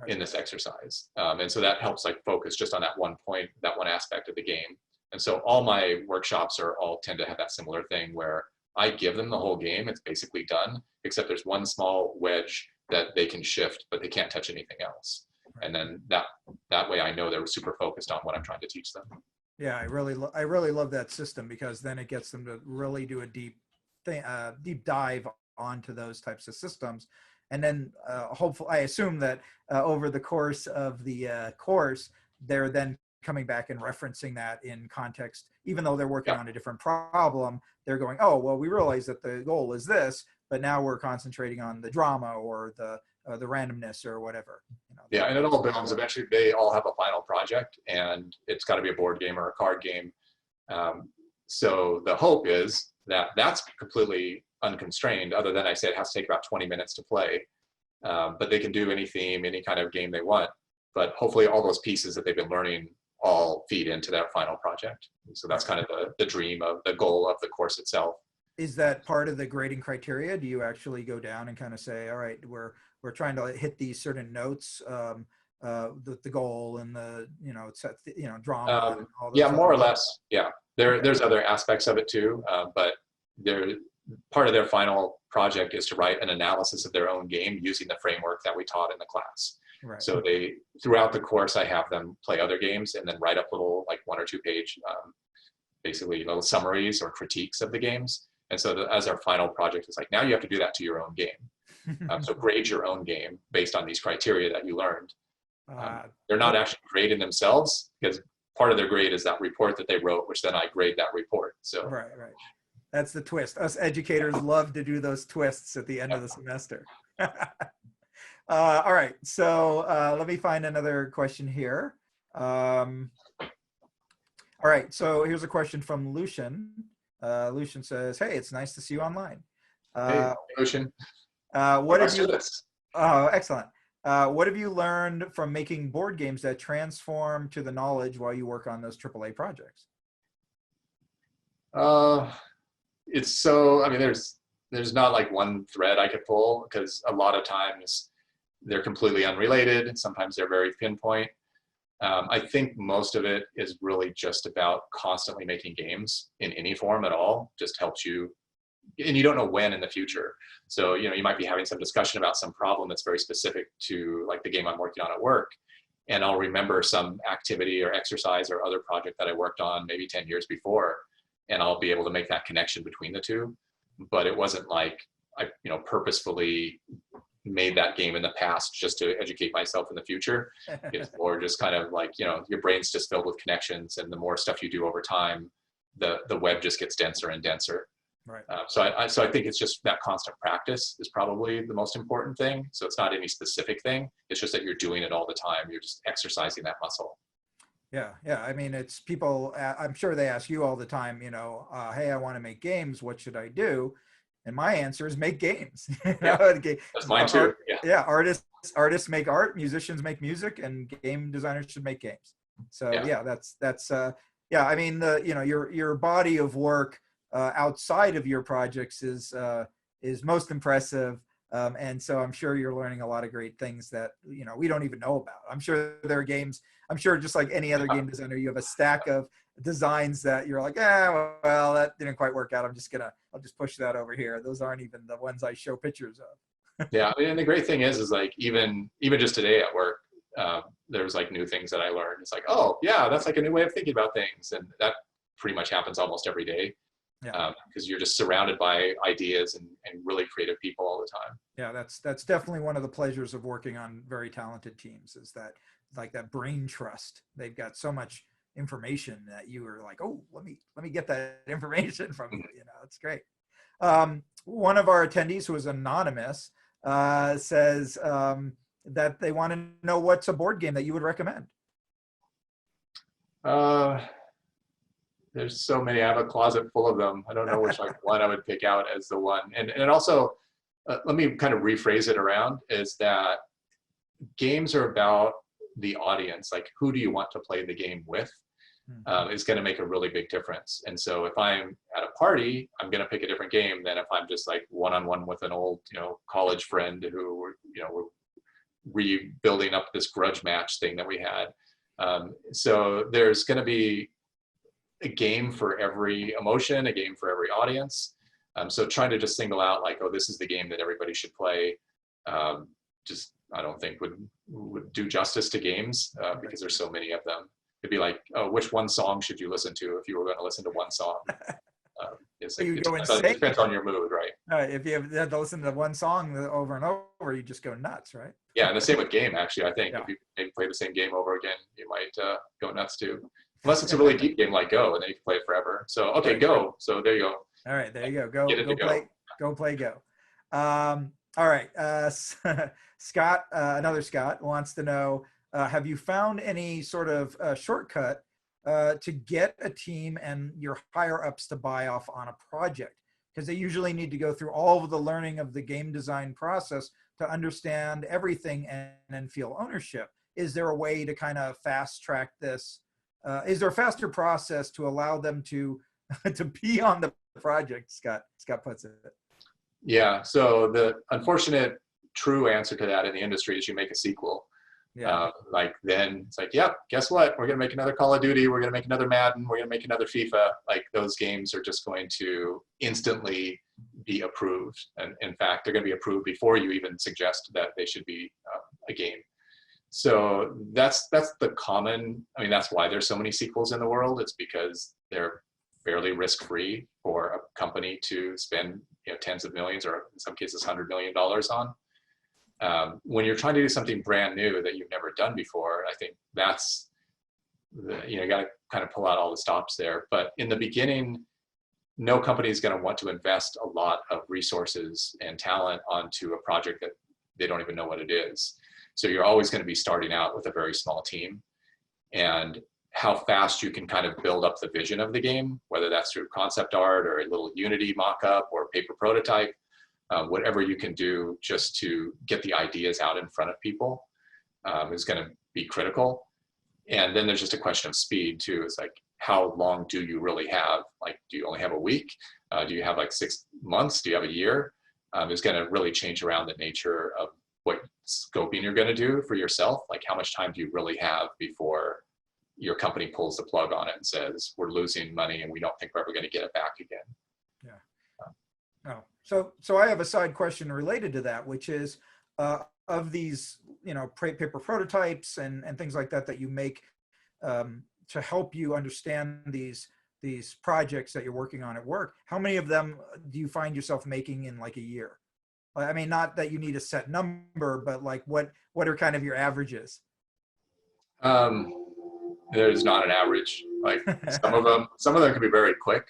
in this exercise. And so that helps like focus just on that one point, that one aspect of the game. And so all my workshops all tend to have that similar thing where I give them the whole game. It's basically done, except there's one small wedge that they can shift, but they can't touch anything else. And then that way I know they're super focused on what I'm trying to teach them. Yeah, I really love that system, because then it gets them to really do a deep dive onto those types of systems. And then hopefully, I assume that over the course of the course, they're then coming back and referencing that in context, even though they're working on a different problem. They're going, oh, well, we realize that the goal is this, but now we're concentrating on the drama or the randomness or whatever. Yeah, and it all builds. Eventually, they all have a final project, and it's got to be a board game or a card game. So the hope is that that's completely unconstrained, other than I say it has to take about 20 minutes to play. But they can do any theme, any kind of game they want. But hopefully all those pieces that they've been learning all feed into that final project. So that's kind of the dream of the goal of the course itself. Is that part of the grading criteria? Do you actually go down and kind of say, all right, we're trying to hit these certain notes, the goal and the, drama? And all those yeah, more or less. Yeah, there's other aspects of it too, but part of their final project is to write an analysis of their own game using the framework that we taught in the class. Right. So throughout the course, I have them play other games and then write up little like 1 or 2 page, basically little summaries or critiques of the games. And so as our final project is like, now you have to do that to your own game. So grade your own game based on these criteria that you learned. They're not actually grading themselves, because part of their grade is that report that they wrote, which then I grade that report. So right. That's the twist. Us educators love to do those twists at the end of the semester. All right, so let me find another question here. All right, so here's a question from Lucian. Lucian says, hey, it's nice to see you online. Hey, Lucian. What have you, oh, excellent. What have you learned from making board games that transform to the knowledge while you work on those AAA projects? It's so, I mean, there's not like one thread I could pull, because a lot of times they're completely unrelated. Sometimes they're very pinpoint. I think most of it is really just about constantly making games in any form at all. Just helps you, and you don't know when in the future. So, you might be having some discussion about some problem that's very specific to like the game I'm working on at work. And I'll remember some activity or exercise or other project that I worked on maybe 10 years before, and I'll be able to make that connection between the two. But it wasn't like purposefully made that game in the past just to educate myself in the future. It's more just kind of like, your brain's just filled with connections, and the more stuff you do over time, the web just gets denser and denser. Right. So I think it's just that constant practice is probably the most important thing. So it's not any specific thing. It's just that you're doing it all the time. You're just exercising that muscle. Yeah. I mean, it's people, I'm sure they ask you all the time, hey, I want to make games. What should I do? And my answer is make games. That's mine too. Yeah. Artists make art, musicians make music, and game designers should make games. So that's I mean, your body of work outside of your projects is most impressive. And so I'm sure you're learning a lot of great things that, we don't even know about. I'm sure there are games, I'm sure just like any other game designer, you have a stack of designs that you're like, well, that didn't quite work out. I'll just push that over here. Those aren't even the ones I show pictures of. Yeah. I mean, and the great thing is like, even just today at work, there's like new things that I learned. It's like, oh yeah, that's like a new way of thinking about things. And that pretty much happens almost every day. Because you're just surrounded by ideas and really creative people all the time. Yeah, that's definitely one of the pleasures of working on very talented teams, is that like that brain trust. They've got so much information that you are like, oh, let me get that information from you. It's great. One of our attendees, who is anonymous, says that they want to know what's a board game that you would recommend. There's so many. I have a closet full of them. I don't know which one I would pick out as the one. And also, let me kind of rephrase it around, is that games are about the audience. Like, who do you want to play the game with? Is going to make a really big difference. And so if I'm at a party, I'm going to pick a different game than if I'm just like one-on-one with an old, college friend who we're rebuilding up this grudge match thing that we had. So there's going to be a game for every emotion, a game for every audience. So trying to just single out like, oh, this is the game that everybody should play, I don't think would do justice to games, because there's so many of them. It'd be like, oh, which one song should you listen to if you were going to listen to one song? It depends on your mood, right? If you have to listen to one song over and over, you just go nuts, right? Yeah, and the same with game, actually. I think if you maybe play the same game over again, you might go nuts too. Unless it's a really deep game like Go, and then you can play it forever. So, okay, Go. So there you go. All right, there you go. Go play Go. All right, Scott, another Scott wants to know, have you found any sort of shortcut to get a team and your higher ups to buy off on a project? Because they usually need to go through all of the learning of the game design process to understand everything and feel ownership. Is there a way to kind of fast track this? Is there a faster process to allow them to be on the project? Scott puts it. Yeah. So the unfortunate true answer to that in the industry is you make a sequel. Yeah. Then it's like, yep, guess what? We're going to make another Call of Duty. We're going to make another Madden. We're going to make another FIFA. Like, those games are just going to instantly be approved. And in fact, they're going to be approved before you even suggest that they should be a game. So that's the common, I mean, that's why there's so many sequels in the world. It's because they're fairly risk-free for a company to spend tens of millions, or in some cases $100 million on. When you're trying to do something brand new that you've never done before, I think that's you got to kind of pull out all the stops there. But in the beginning, no company is going to want to invest a lot of resources and talent onto a project that they don't even know what it is. So you're always going to be starting out with a very small team, and how fast you can kind of build up the vision of the game, whether that's through concept art or a little Unity mock-up or paper prototype, whatever you can do just to get the ideas out in front of people is going to be critical. And then there's just a question of speed too. It's like, how long do you really have? Like, do you only have a week? Do you have like 6 months? Do you have a year? It's going to really change around the nature of what scoping you're going to do for yourself. Like, how much time do you really have before your company pulls the plug on it and says, we're losing money and we don't think we're ever going to get it back again. Yeah. Oh, so I have a side question related to that, which is of these, paper prototypes and things like that you make to help you understand these projects that you're working on at work. How many of them do you find yourself making in like a year? I mean, not that you need a set number, but like what are kind of your averages? There's not an average. Like some of them can be very quick,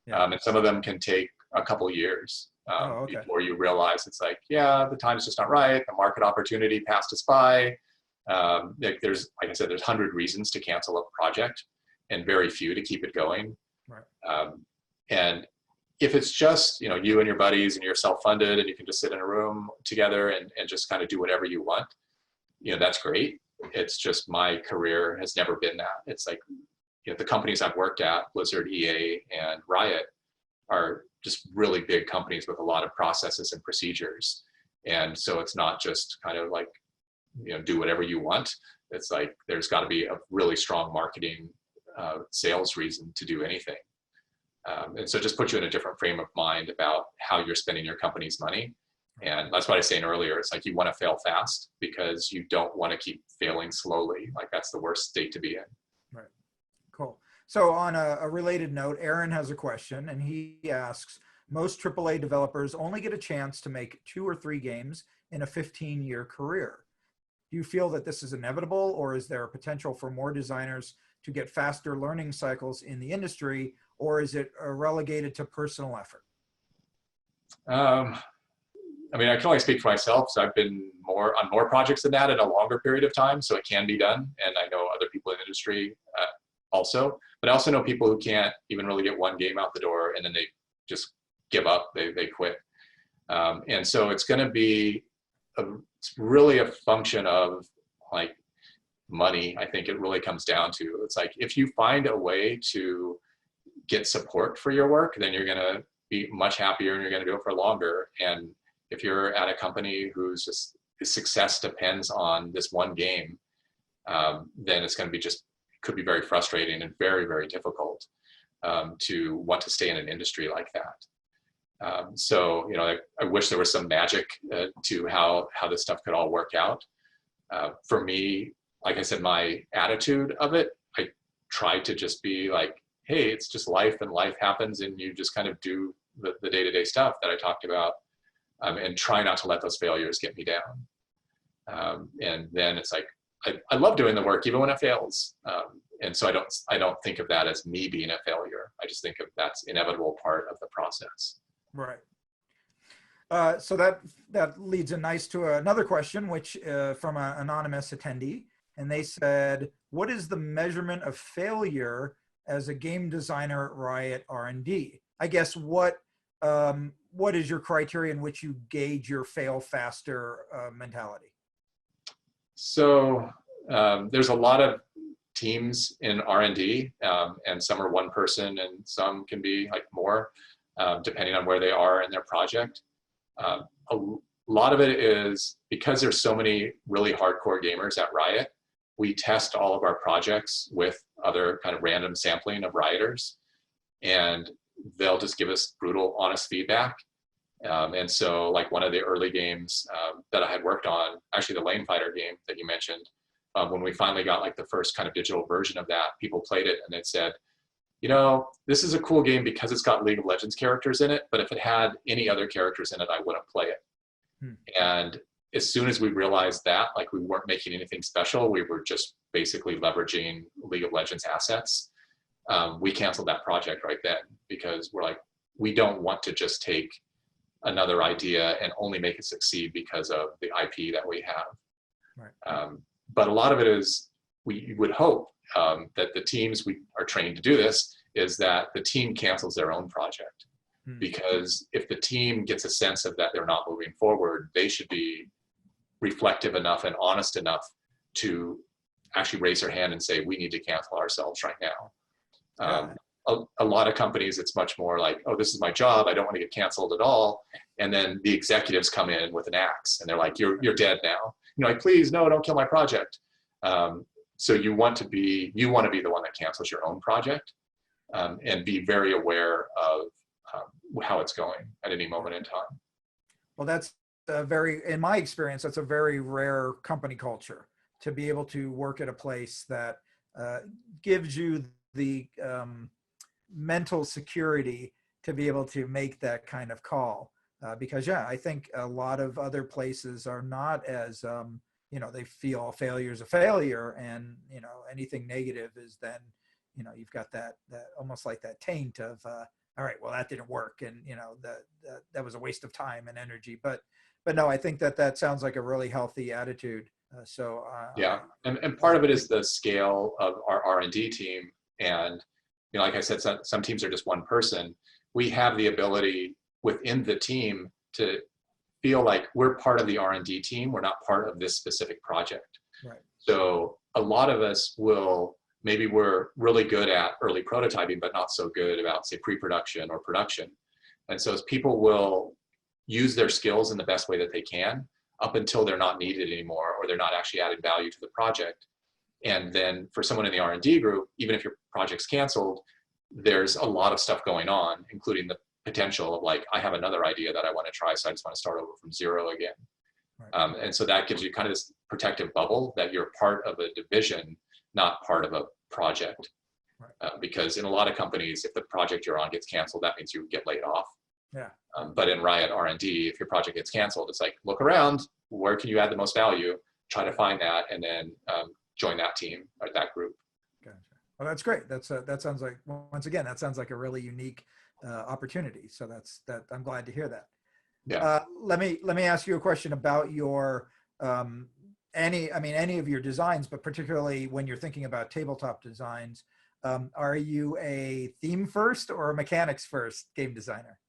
Yeah. and some of them can take a couple years Okay. before you realize it's like, yeah, the time's just not right. The market opportunity passed us by. Like I said, there's 100 reasons to cancel a project, and very few to keep it going. Right. And if it's just, you and your buddies and you're self-funded and you can just sit in a room together and just kind of do whatever you want, that's great. It's just my career has never been that. It's like, the companies I've worked at, Blizzard, EA, and Riot, are just really big companies with a lot of processes and procedures. And so it's not just kind of like, do whatever you want. It's like, there's got to be a really strong marketing sales reason to do anything. And so just put you in a different frame of mind about how you're spending your company's money. And that's what I was saying earlier. It's like you want to fail fast because you don't want to keep failing slowly. Like that's the worst state to be in. Right. Cool. So on a related note, Aaron has a question and he asks, most AAA developers only get a chance to make 2 or 3 games in a 15-year career. Do you feel that this is inevitable, or is there a potential for more designers to get faster learning cycles in the industry, or is it relegated to personal effort? I mean, I can only speak for myself. So I've been on more projects than that in a longer period of time. So it can be done. And I know other people in the industry also, but I also know people who can't even really get one game out the door and then they just give up, they quit. And so it's going to be it's really a function of like money. I think it really comes down to, it's like, if you find a way to get support for your work, then you're going to be much happier and you're going to do it for longer. And if you're at a company whose just success depends on this one game, then it's going to be could be very frustrating and very, very difficult to want to stay in an industry like that. So, I wish there was some magic to how this stuff could all work out. For me, like I said, my attitude of it, I try to just be like, hey, it's just life and life happens and you just kind of do the day-to-day stuff that I talked about, and try not to let those failures get me down. And then it's like, I love doing the work even when it fails. And so I don't think of that as me being a failure. I just think of that's inevitable part of the process. Right. So that leads in nice to another question, which from an anonymous attendee, and they said, "What is the measurement of failure as a game designer at Riot R&D?" I guess what is your criteria in which you gauge your fail faster mentality? So there's a lot of teams in R&D, and some are one person, and some can be like more. Depending on where they are in their project. A lot of it is because there's so many really hardcore gamers at Riot, we test all of our projects with other kind of random sampling of Rioters, and they'll just give us brutal, honest feedback. And so like one of the early games that I had worked on, actually the Lane Fighter game that you mentioned, when we finally got like the first kind of digital version of that, people played it and it said, this is a cool game because it's got League of Legends characters in it, but if it had any other characters in it, I wouldn't play it. And as soon as we realized that, like we weren't making anything special, we were just basically leveraging League of Legends assets, we canceled that project right then because we're like, we don't want to just take another idea and only make it succeed because of the IP that we have. Right. But a lot of it is, we would hope that the teams we are trained to do this is that the team cancels their own project. Because if the team gets a sense of that they're not moving forward, they should be reflective enough and honest enough to actually raise their hand and say, we need to cancel ourselves right now. A lot of companies, it's much more like, oh, this is my job, I don't want to get canceled at all. And then the executives come in with an axe and they're like, you're dead now. Like, please, no, don't kill my project. So you want to be the one that cancels your own project, and be very aware of how it's going at any moment in time. Well, that's in my experience, that's a very rare company culture, to be able to work at a place that gives you the mental security to be able to make that kind of call. because yeah, I think a lot of other places are not as, they feel failure is a failure, and, anything negative is then, you've got that almost like that taint of, all right, well, that didn't work. And, that was a waste of time and energy, but no, I think that sounds like a really healthy attitude. Yeah. And part of it is the scale of our R&D team. And, like I said, some teams are just one person. We have the ability within the team to feel like we're part of the R&D team. We're not part of this specific project. Right. So a lot of us maybe we're really good at early prototyping, but not so good about, say, pre-production or production. And so people will use their skills in the best way that they can up until they're not needed anymore, or they're not actually adding value to the project. And then for someone in the R&D group, even if your project's canceled, there's a lot of stuff going on, including the potential of like, I have another idea that I want to try, so I just want to start over from zero again. Right. And so that gives you kind of this protective bubble that you're part of a division, not part of a project. Right. Because in a lot of companies, if the project you're on gets canceled, that means you get laid off. Yeah. But in Riot R&D, if your project gets canceled, it's like, look around, where can you add the most value? Try to find that, and then join that team or that group. Gotcha. Well, that's great. That sounds like, once again, that sounds like a really unique opportunity. So I'm glad to hear that. Yeah. Let me ask you a question about your any of your designs, but particularly when you're thinking about tabletop designs. Are you a theme first or a mechanics first game designer?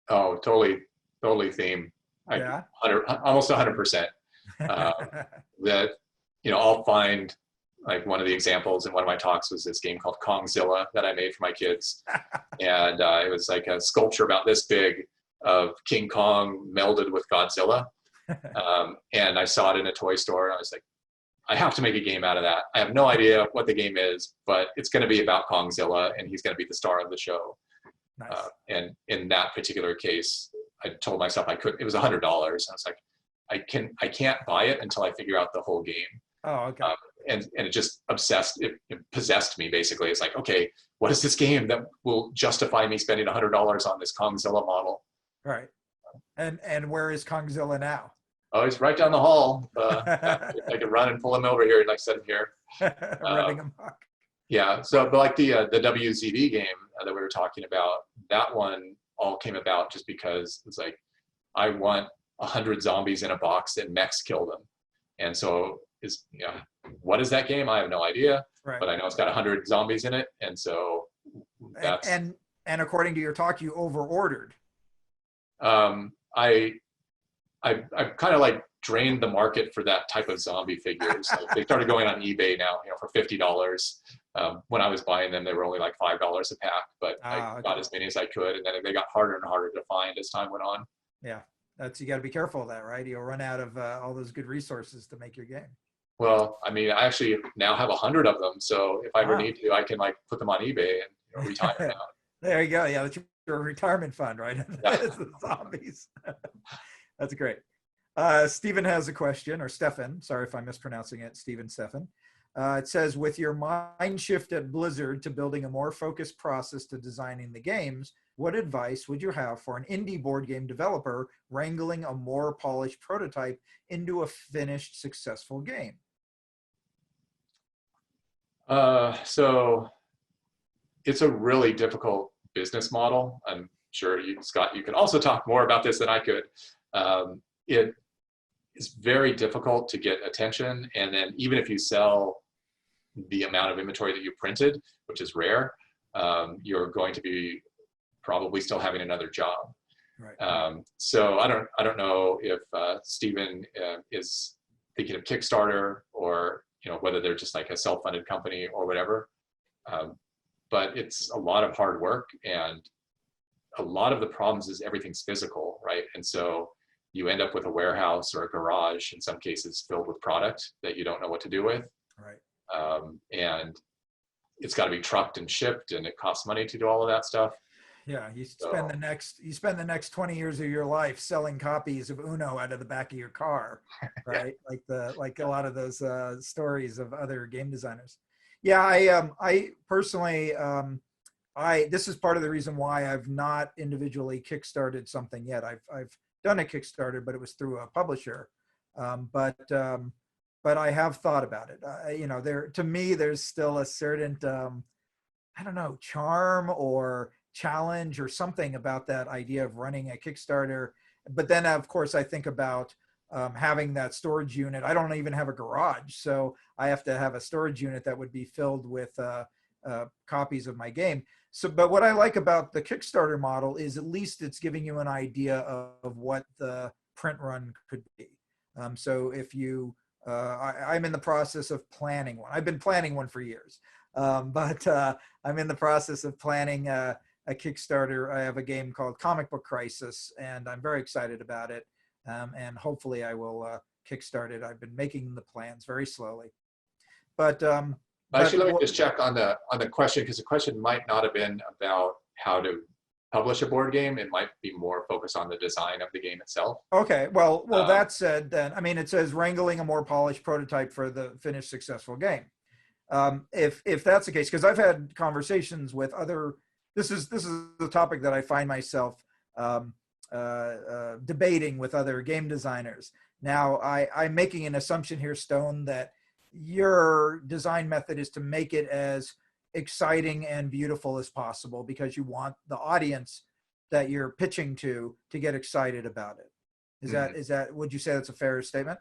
Oh, totally theme. Yeah. Almost 100%. That, I'll find, like, one of the examples in one of my talks was this game called Kongzilla that I made for my kids. And it was like a sculpture about this big of King Kong melded with Godzilla. And I saw it in a toy store, and I was like, I have to make a game out of that. I have no idea what the game is, but it's going to be about Kongzilla, and he's going to be the star of the show. Nice. And in that particular case, I told myself it was $100. I was like, I can't buy it until I figure out the whole game. Oh, okay. And it just it possessed me, basically. It's like, okay, what is this game that will justify me spending $100 on this Kongzilla model? Right. And where is Kongzilla now? Oh, he's right down the hall. I could run and pull him over here, and I set him here. Running amok. Yeah. So, but like the WZD game that we were talking about, that one all came about just because it's like, I want 100 zombies in a box and mechs kill them. And so what is that game? I have no idea, right. But I know it's got 100 zombies in it. And so that's... And according to your talk, you over-ordered. I kind of like drained the market for that type of zombie figures. So they started going on eBay now, for $50. When I was buying them, they were only like $5 a pack, but I got as many as I could. And then they got harder and harder to find as time went on. Yeah. You got to be careful of that, right? You'll run out of all those good resources to make your game. Well, I actually now have 100 of them. So if I ever need to, I can like put them on eBay and retire them out. There you go. Yeah, that's your retirement fund, right? Yeah. It's the zombies. That's great. Stephen has a question, or Stefan. Sorry if I'm mispronouncing it. Stefan. It says, with your mind shift at Blizzard to building a more focused process to designing the games, what advice would you have for an indie board game developer wrangling a more polished prototype into a finished, successful game? So it's a really difficult business model. I'm sure Scott, you can also talk more about this than I could. It is very difficult to get attention. And then even if you sell the amount of inventory that you printed, which is rare, you're going to be probably still having another job. Right. So I don't know if Stephen is thinking of Kickstarter, or whether they're just like a self-funded company or whatever. But it's a lot of hard work, and a lot of the problems is everything's physical, right? And so you end up with a warehouse or a garage, in some cases, filled with product that you don't know what to do with. Right. And it's got to be trucked and shipped, and it costs money to do all of that stuff. Yeah, you spend the next 20 years of your life selling copies of Uno out of the back of your car, right? Yeah. Like a lot of those stories of other game designers. Yeah, I personally this is part of the reason why I've not individually kickstarted something yet. I've done a Kickstarter, but it was through a publisher. But I have thought about it. You know, to me, there's still a certain, I don't know, charm or challenge or something about that idea of running a Kickstarter. But then, of course, I think about having that storage unit. I don't even have a garage, so I have to have a storage unit that would be filled with copies of my game. So, but what I like about the Kickstarter model is at least it's giving you an idea of what the print run could be. So if you, I'm in the process of planning one. I've been planning one for years, but I'm in the process of planning a Kickstarter. I have a game called Comic Book Crisis, and I'm very excited about it. And hopefully I will kickstart it. I've been making the plans very slowly. But actually, let me just check on the question, because the question might not have been about how to publish a board game. It might be more focused on the design of the game itself. Okay, well, that said, then I mean, it says wrangling a more polished prototype for the finished successful game. If that's the case, because I've had conversations with other. This is the topic that I find myself debating with other game designers. Now, I'm making an assumption here, Stone, that your design method is to make it as exciting and beautiful as possible because you want the audience that you're pitching to get excited about it. Is that, would you say that's a fair statement?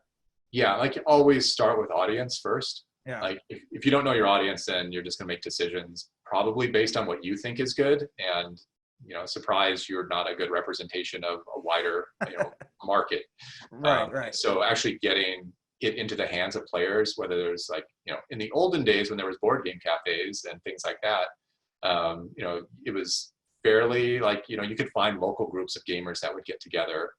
Yeah, like always start with audience first. Yeah. Like if you don't know your audience, then you're just gonna make decisions probably based on what you think is good. And, you know, surprise, you're not a good representation of a wider, you know, market. Right. So actually getting it into the hands of players, whether there's like, you know, in the olden days when there was board game cafes and things like that, you know, it was fairly like, you know, you could find local groups of gamers that would get together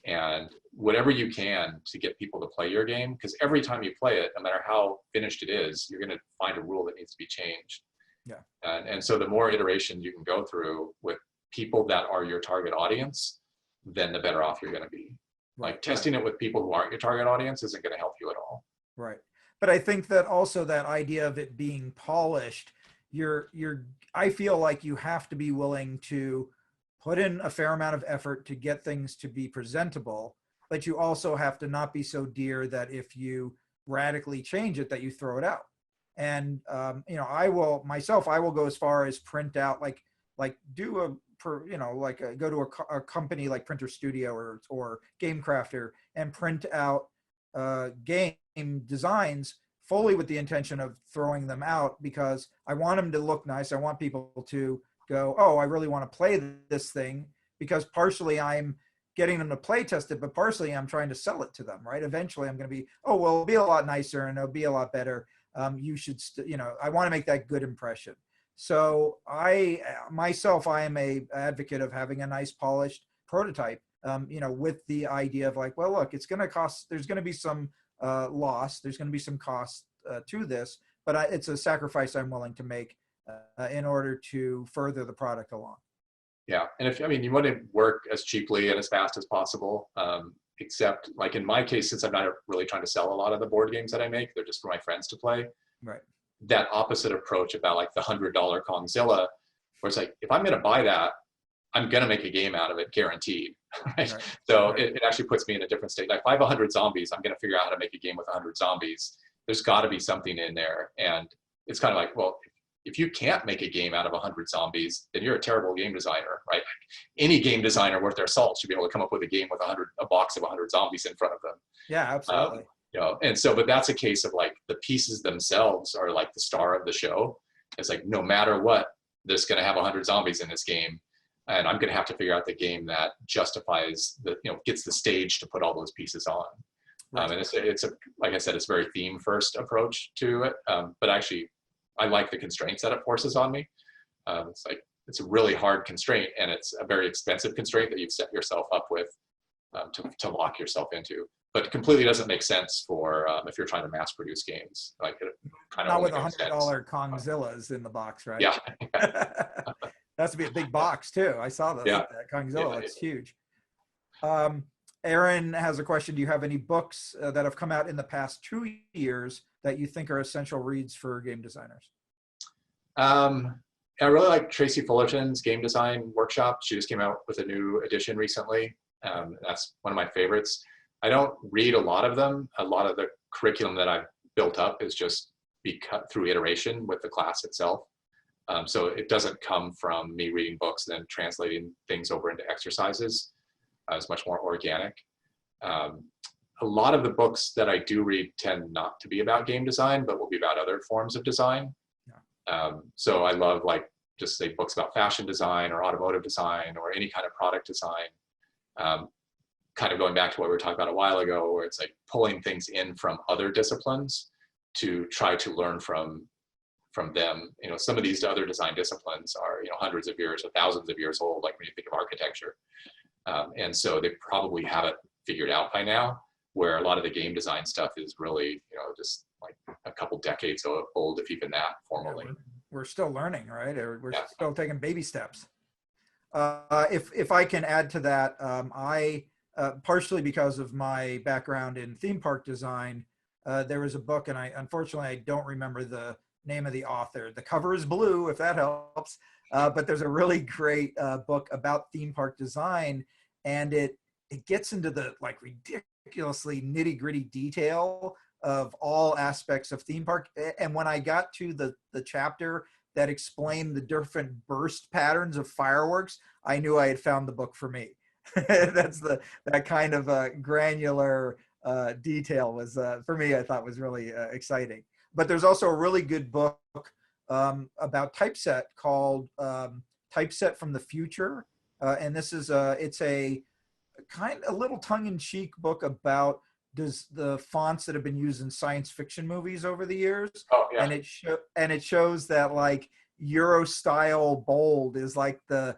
and whatever you can to get people to play your game, because every time you play it, no matter how finished it is, you're going to find a rule that needs to be changed. Yeah. And so the more iterations you can go through with people that are your target audience, then the better off you're going to be. Like testing it with people who aren't your target audience isn't going to help you at all. Right. But I think that also that idea of it being polished, I feel like you have to be willing to put in a fair amount of effort to get things to be presentable, but you also have to not be so dear that if you radically change it, that you throw it out. And, you know, I will go as far as print out, like do go to a company like Printer Studio or Game Crafter and print out game designs fully with the intention of throwing them out because I want them to look nice. I want people to go, oh, I really want to play this thing, because partially I'm getting them to play test it, but partially I'm trying to sell it to them, right? Eventually I'm going to be, oh, well, it'll be a lot nicer and it'll be a lot better. You should, I want to make that good impression. So I am a advocate of having a nice polished prototype, with the idea of like, well, look, it's going to cost, there's going to be some loss, there's going to be some cost to this, but it's a sacrifice I'm willing to make in order to further the product along. Yeah, and you want to work as cheaply and as fast as possible, except like in my case, since I'm not really trying to sell a lot of the board games that I make, they're just for my friends to play. Right. That opposite approach about like the $100 Kongzilla, where it's like, if I'm going to buy that, I'm going to make a game out of it, guaranteed. Right? Right. So right. It actually puts me in a different state. Like if I have 100 zombies, I'm going to figure out how to make a game with 100 zombies. There's got to be something in there. And it's kind of like, well, if you can't make a game out of 100 zombies, then you're a terrible game designer, right? Any game designer worth their salt should be able to come up with a game with a box of 100 zombies in front of them. Yeah, absolutely. And so, but that's a case of like the pieces themselves are like the star of the show. It's like, no matter what, there's going to have 100 zombies in this game. And I'm going to have to figure out the game that justifies gets the stage to put all those pieces on. Right. And it's like I said, it's a very theme first approach to it. But actually, I like the constraints that it forces on me. It's a really hard constraint, and it's a very expensive constraint that you've set yourself up with to lock yourself into. But it completely doesn't make sense for if you're trying to mass produce games. Like it kind of not with $100 Kongzillas in in right? Yeah. That's to be a big box too. I saw that. Yeah. That Kongzilla looks huge. Aaron has a question. Do you have any books that have come out in the past 2 years that you think are essential reads for game designers? I really like Tracy Fullerton's game design workshop. She just came out with a new edition recently. That's one of my favorites. I don't read a lot of them. A lot of the curriculum that I've built up is just be cut through iteration with the class itself. So it doesn't come from me reading books and then translating things over into exercises. It's much more organic. A lot of the books that I do read tend not to be about game design, but will be about other forms of design. So I love, like, just say books about fashion design or automotive design or any kind of product design. Kind of going back to what we were talking about a while ago, where it's like pulling things in from other disciplines to try to learn from them. You know, some of these other design disciplines are, you know, hundreds of years or thousands of years old, like when you think of architecture. And so they probably have it figured out by now, where a lot of the game design stuff is really, you know, just like a couple decades old, if even that, formally. Yeah, we're still learning, right? Or we're still taking baby steps. If I can add to that, I partially because of my background in theme park design, there was a book, and unfortunately I don't remember the name of the author. The cover is blue, if that helps. But there's a really great book about theme park design, and it gets into the, like, ridiculously nitty-gritty detail of all aspects of theme park. And when I got to the chapter that explained the different burst patterns of fireworks, I knew I had found the book for me. That's that kind of granular detail was, for me, I thought was really exciting. But there's also a really good book about typeset called Typeset from the Future. And this is it's a little tongue-in-cheek book about the fonts that have been used in science fiction movies over the years. Oh, yeah. And it shows that, like, Euro style bold is like the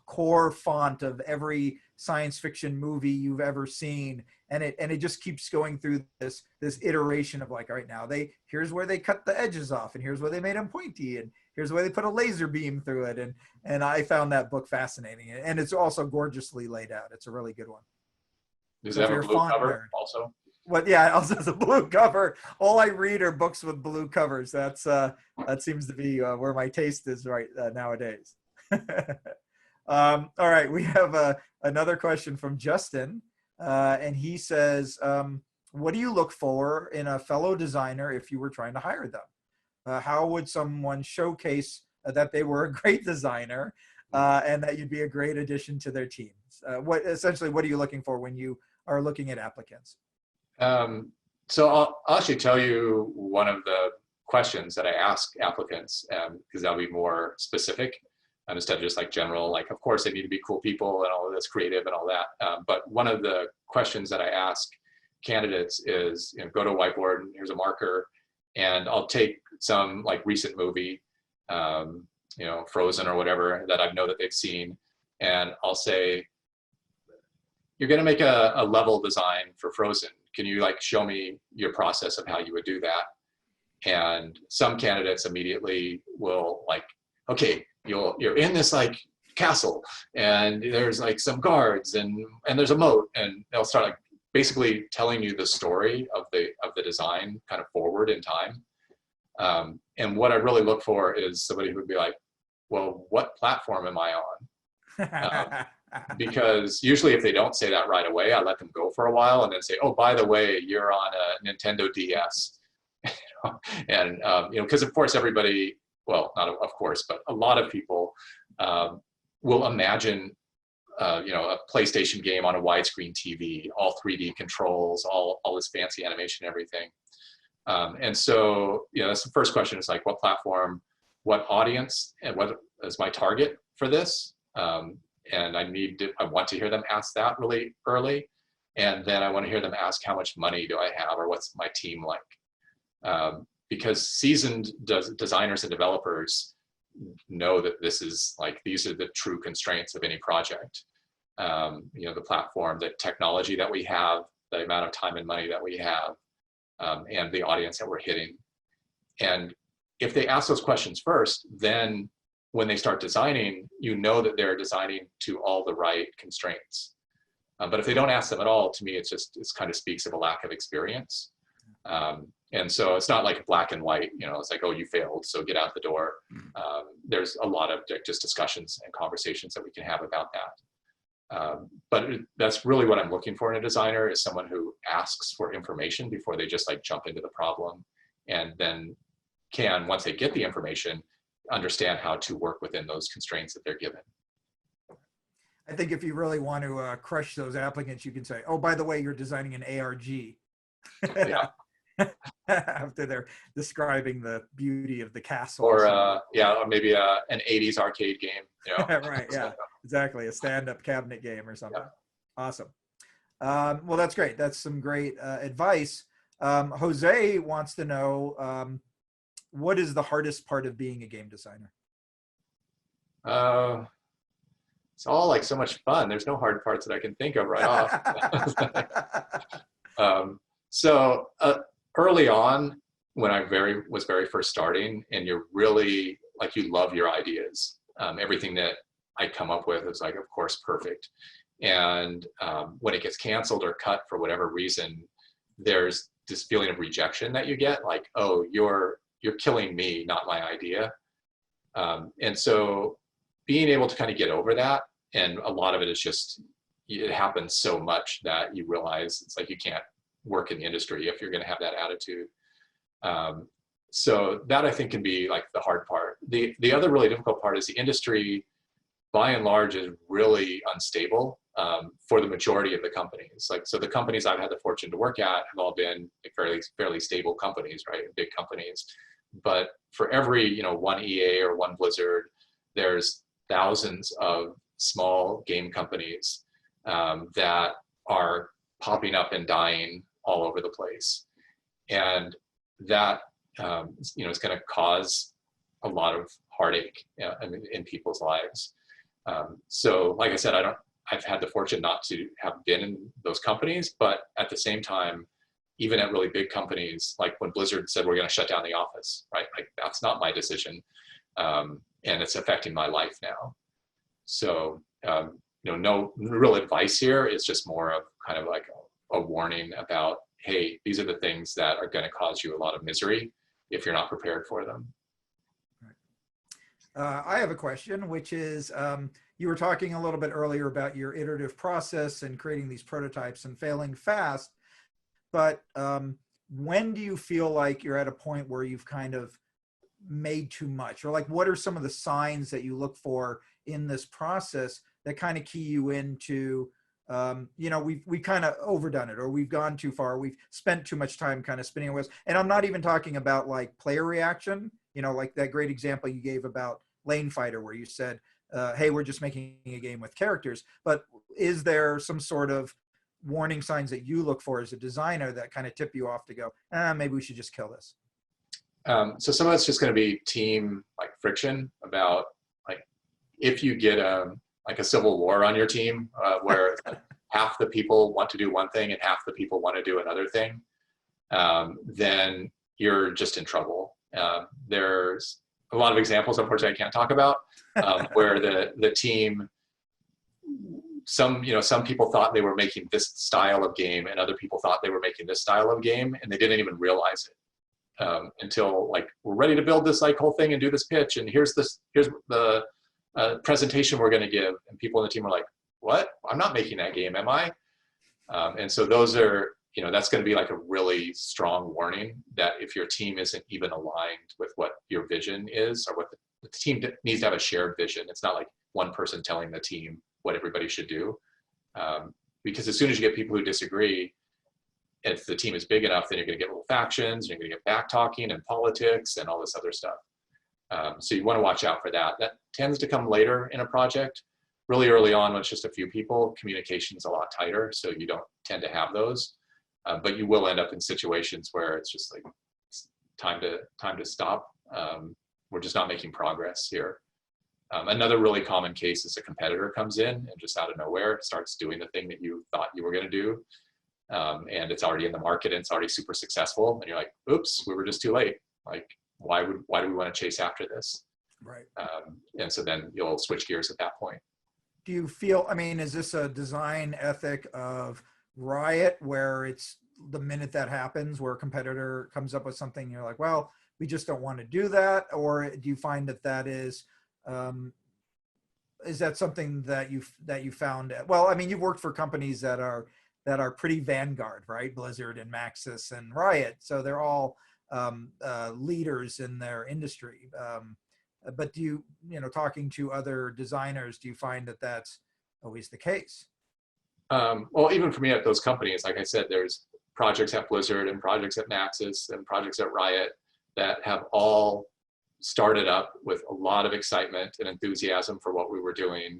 core font of every science fiction movie you've ever seen, and it just keeps going through this iteration of, like, all right, now here's where they cut the edges off, and here's where they made them pointy, and here's where they put a laser beam through it, and I found that book fascinating, and it's also gorgeously laid out. It's a really good one. Does it have a blue cover also? But yeah, it also has a blue cover. All I read are books with blue covers. That seems to be where my taste is right nowadays. All right, we have another question from Justin, and he says, what do you look for in a fellow designer if you were trying to hire them? How would someone showcase that they were a great designer and that you'd be a great addition to their teams? What are you looking for when you are looking at applicants? So I'll actually tell you one of the questions that I ask applicants, because that'll be more specific. Instead of just like general, like, of course they need to be cool people and all of this creative and all that. But one of the questions that I ask candidates is, you know, go to a whiteboard and here's a marker, and I'll take some, like, recent movie, you know, Frozen or whatever that I know that they've seen, and I'll say, you're going to make a level design for Frozen. Can you, like, show me your process of how you would do that? And some candidates immediately will, like, okay, you're in this, like, castle, and there's, like, some guards, and there's a moat, and they'll start, like, basically telling you the story of the design kind of forward in time. And what I really look for is somebody who would be like, well, what platform am I on? Because usually if they don't say that right away, I let them go for a while and then say, oh, by the way, you're on a Nintendo DS. And, you know, because of course everybody, well, not of course, but a lot of people will imagine, you know, a PlayStation game on a widescreen TV, all 3D controls, all this fancy animation, everything. And so, you know, that's the first question, is like, what platform, what audience, and what is my target for this? And I want to hear them ask that really early. And then I want to hear them ask, how much money do I have, or what's my team like? Because seasoned designers and developers know that this is, like, these are the true constraints of any project. You know, the platform, the technology that we have, the amount of time and money that we have, and the audience that we're hitting. And if they ask those questions first, then when they start designing, you know that they're designing to all the right constraints. But if they don't ask them at all, to me, it's kind of speaks of a lack of experience. And so it's not like black and white, it's like, oh, you failed, so get out the door. There's a lot of just discussions and conversations that we can have about that. But that's really what I'm looking for in a designer, is someone who asks for information before they just like jump into the problem, and then can, once they get the information, understand how to work within those constraints that they're given. I think if you really want to crush those applicants, you can say, oh, by the way, you're designing an ARG. Yeah. After they're describing the beauty of the castle. Or maybe an 80s arcade game. Right, yeah, exactly. A stand-up cabinet game or something. Yeah. Awesome. Well, that's great. That's some great advice. Jose wants to know, what is the hardest part of being a game designer? It's all like so much fun. There's no hard parts that I can think of right off. So early on, when I was very first starting, and you're really like, you love your ideas, everything that I come up with is like, of course, perfect. And when it gets canceled or cut for whatever reason, there's this feeling of rejection that you get, like, oh, you're killing me, not my idea. And so being able to kind of get over that, and a lot of it is just, it happens so much that you realize it's like you can't work in the industry if you're going to have that attitude. So that, I think, can be like the hard part. The other really difficult part is the industry, by and large, is really unstable for the majority of the companies. Like, so the companies I've had the fortune to work at have all been fairly stable companies, right? Big companies. But for every, one EA or one Blizzard, there's thousands of small game companies that are popping up and dying all over the place. And that, is going to cause a lot of heartache in people's lives. So like I said, I've had the fortune not to have been in those companies, but at the same time, even at really big companies, like when Blizzard said, we're going to shut down the office, right? Like, that's not my decision. And it's affecting my life now. So, no real advice here. It's just more of kind of like a warning about, hey, these are the things that are going to cause you a lot of misery if you're not prepared for them. I have a question, which is, you were talking a little bit earlier about your iterative process and creating these prototypes and failing fast. But when do you feel like you're at a point where you've kind of made too much? Or like, what are some of the signs that you look for in this process that kind of key you into, we've kind of overdone it, or we've gone too far, we've spent too much time kind of spinning wheels? And I'm not even talking about like player reaction, like that great example you gave about Lane Fighter, where you said, hey, we're just making a game with characters. But is there some sort of warning signs that you look for as a designer that kind of tip you off to go, maybe we should just kill this? So some of it's just going to be team like friction about, like, if you get like a civil war on your team where half the people want to do one thing and half the people want to do another thing, then you're just in trouble. There's a lot of examples, unfortunately, I can't talk about, where the team, some people thought they were making this style of game and other people thought they were making this style of game, and they didn't even realize it until, like, we're ready to build this like whole thing and do this pitch, and here's the presentation we're going to give, and people in the team are like, what? I'm not making that game, am I? And so those are, that's going to be like a really strong warning that if your team isn't even aligned with what your vision is, or what the team needs to have a shared vision. It's not like one person telling the team what everybody should do. Because as soon as you get people who disagree, if the team is big enough, then you're going to get little factions, you're going to get back talking and politics and all this other stuff. So you want to watch out for that. That tends to come later in a project. Really early on, when it's just a few people, communication is a lot tighter, so you don't tend to have those. But you will end up in situations where it's just like, it's time to stop. We're just not making progress here. Another really common case is a competitor comes in and just out of nowhere starts doing the thing that you thought you were going to do. And it's already in the market and it's already super successful. And you're like, oops, we were just too late. Like, why do we want to chase after this? Right. And so then you'll switch gears at that point. Do you feel, is this a design ethic of Riot where it's the minute that happens, where a competitor comes up with something, you're like, well, we just don't want to do that? Or do you find that that is that something that you found? Well, I mean, you've worked for companies that are pretty vanguard, right? Blizzard and Maxis and Riot, so they're all leaders in their industry. But do you, talking to other designers, do you find that that's always the case? Well, even for me at those companies, like I said, there's projects at Blizzard and projects at Maxis and projects at Riot that have all started up with a lot of excitement and enthusiasm for what we were doing,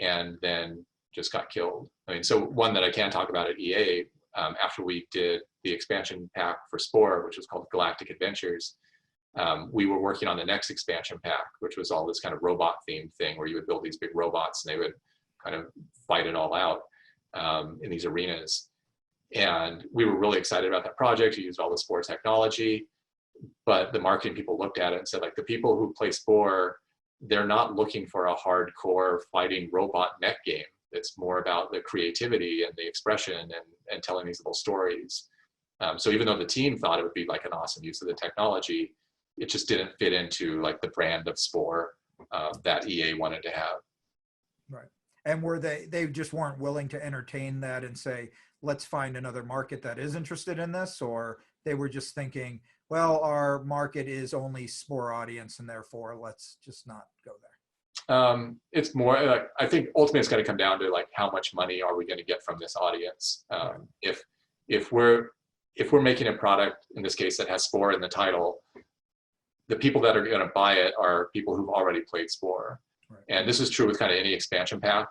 and then just got killed. I mean, so one that I can talk about at EA, after we did the expansion pack for Spore, which was called Galactic Adventures, we were working on the next expansion pack, which was all this kind of robot themed thing where you would build these big robots and they would kind of fight it all out in these arenas. And we were really excited about that project. We used all the Spore technology, but the marketing people looked at it and said, like, the people who play Spore, they're not looking for a hardcore fighting robot mech game. It's more about the creativity and the expression and telling these little stories. So even though the team thought it would be like an awesome use of the technology, it just didn't fit into like the brand of Spore that EA wanted to have. Right. And were they just weren't willing to entertain that and say, let's find another market that is interested in this? Or they were just thinking, well, our market is only Spore audience, and therefore let's just not go there? It's more like, I think ultimately it's going to come down to like, how much money are we going to get from this audience? If we're making a product, in this case, that has Spore in the title, the people that are going to buy it are people who've already played Spore. Right. And this is true with kind of any expansion pack,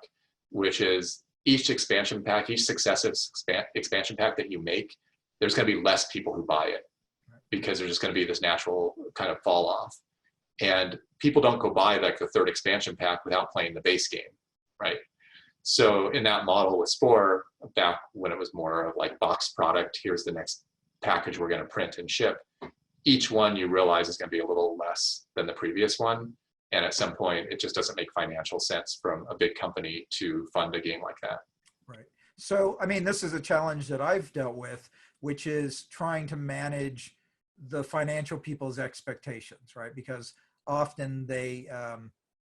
which is each expansion pack, each successive expansion pack that you make, there's going to be less people who buy it, because there's just going to be this natural kind of fall off. And people don't go buy like the third expansion pack without playing the base game, right? So in that model with Spore, back when it was more of like box product, here's the next package we're going to print and ship, each one you realize is going to be a little less than the previous one. And at some point, it just doesn't make financial sense from a big company to fund a game like that. Right. So, I mean, this is a challenge that I've dealt with, which is trying to manage the financial people's expectations, right? Because often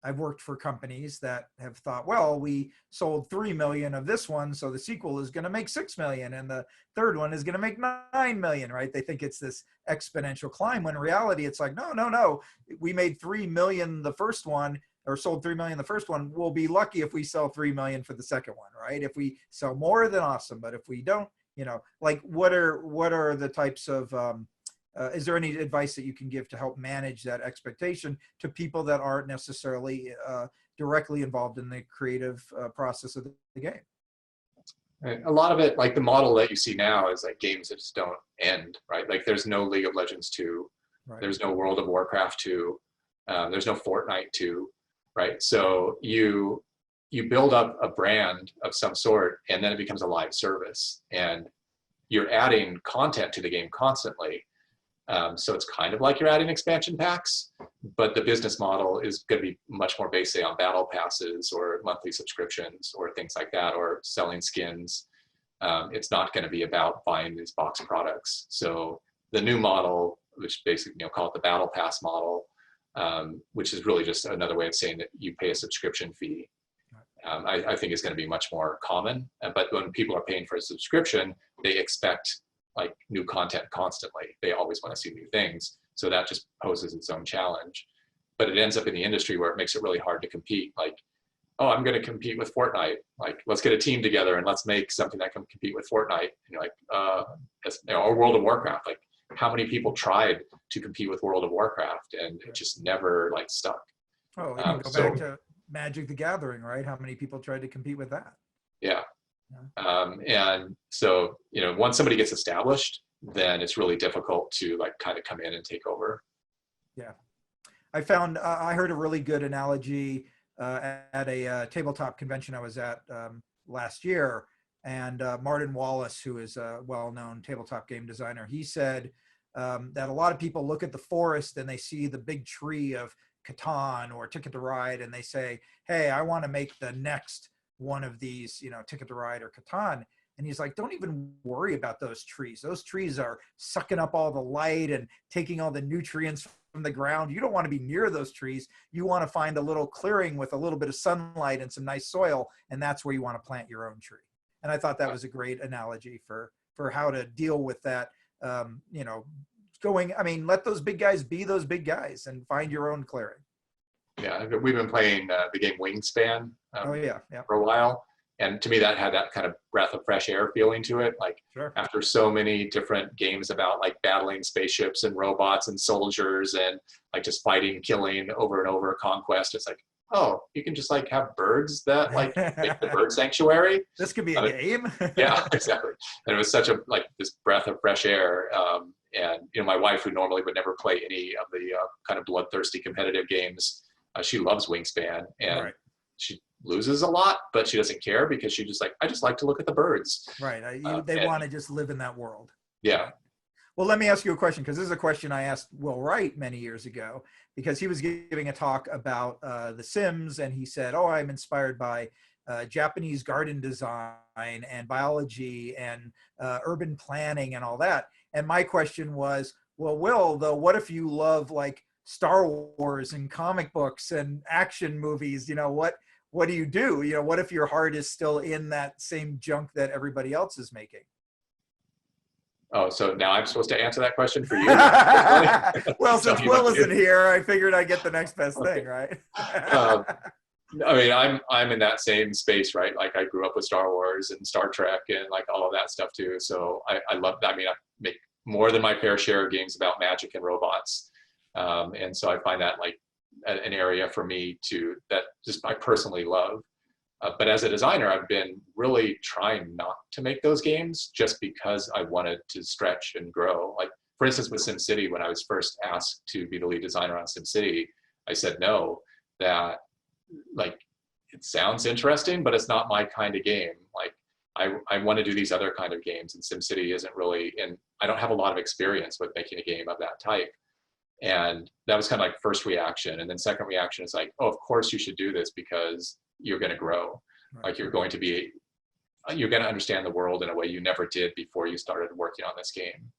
I've worked for companies that have thought, well, we sold 3 million of this one, so the sequel is going to make 6 million, and the third one is going to make 9 million, right? They think it's this exponential climb, when in reality, it's like, no. We made 3 million the first one, or sold 3 million the first one. We'll be lucky if we sell 3 million for the second one, right? If we sell more, then awesome. But if we don't, like, what are the types of is there any advice that you can give to help manage that expectation to people that aren't necessarily directly involved in the creative process of the game? And a lot of it, like the model that you see now, is like games that just don't end, right? Like there's no League of Legends 2, right. There's no World of Warcraft 2, there's no Fortnite 2, right? So you build up a brand of some sort, and then it becomes a live service, and you're adding content to the game constantly. So it's kind of like you're adding expansion packs, but the business model is going to be much more based, say, on battle passes or monthly subscriptions or things like that, or selling skins. It's not going to be about buying these box products. So the new model, which basically, call it the battle pass model, which is really just another way of saying that you pay a subscription fee, I think is going to be much more common. But when people are paying for a subscription, they expect like new content constantly. They always want to see new things. So that just poses its own challenge. But it ends up in the industry where it makes it really hard to compete. Like, oh, I'm going to compete with Fortnite. Like, let's get a team together and let's make something that can compete with Fortnite. And you're like, or World of Warcraft. Like, how many people tried to compete with World of Warcraft, and it just never like stuck. Oh, you can go back to Magic the Gathering, right? How many people tried to compete with that? Yeah. And so, once somebody gets established, then it's really difficult to like kind of come in and take over. Yeah. I found, I heard a really good analogy at a tabletop convention I was at last year. And Martin Wallace, who is a well-known tabletop game designer, he said that a lot of people look at the forest and they see the big tree of Catan or Ticket to Ride, and they say, hey, I want to make the next one of these, Ticket to Ride or Catan. And he's like, don't even worry about those trees. Those trees are sucking up all the light and taking all the nutrients from the ground. You don't want to be near those trees. You want to find a little clearing with a little bit of sunlight and some nice soil, and that's where you want to plant your own tree. And I thought that was a great analogy for how to deal with that. You know, let those big guys be those big guys and find your own clearing. Yeah, we've been playing the game Wingspan for a while. And to me, that had that kind of breath of fresh air feeling to it. Like after so many different games about like battling spaceships and robots and soldiers and like just fighting, killing over and over, conquest. It's like, oh, you can just like have birds that like make the bird sanctuary. This could be a game. Yeah, exactly. And it was such a like this breath of fresh air. And you know, my wife, who normally would never play any of the kind of bloodthirsty competitive games, she loves Wingspan, and she loses a lot, but she doesn't care because she just like, I just like to look at the birds. Right. They want to just live in that world. Yeah. Well, let me ask you a question, because this is a question I asked Will Wright many years ago, because he was giving a talk about The Sims, and he said, oh, I'm inspired by Japanese garden design and biology and urban planning and all that. And my question was, well, Will, though, what if you love like Star Wars and comic books and action movies? You know, what do you do? You know, what if your heart is still in that same junk that everybody else is making? Oh, so now I'm supposed to answer that question for you? Well, since Will isn't here, I figured I'd get the next best thing, right? I mean, I'm in that same space, right? Like I grew up with Star Wars and Star Trek and like all of that stuff too. So I love that. I mean, I make more than my fair share of games about magic and robots. And so I find that like an area for me that just I personally love. But as a designer, I've been really trying not to make those games just because I wanted to stretch and grow. Like for instance, with Simcity, when I was first asked to be the lead designer on Simcity, I said no, that like, it sounds interesting, but it's not my kind of game. Like I want to do these other kind of games, and Simcity isn't really, and I don't have a lot of experience with making a game of that type. And that was kind of like first reaction. And then second reaction is like, oh, of course you should do this because you're going to grow. Right. Like you're going to understand the world in a way you never did before you started working on this game.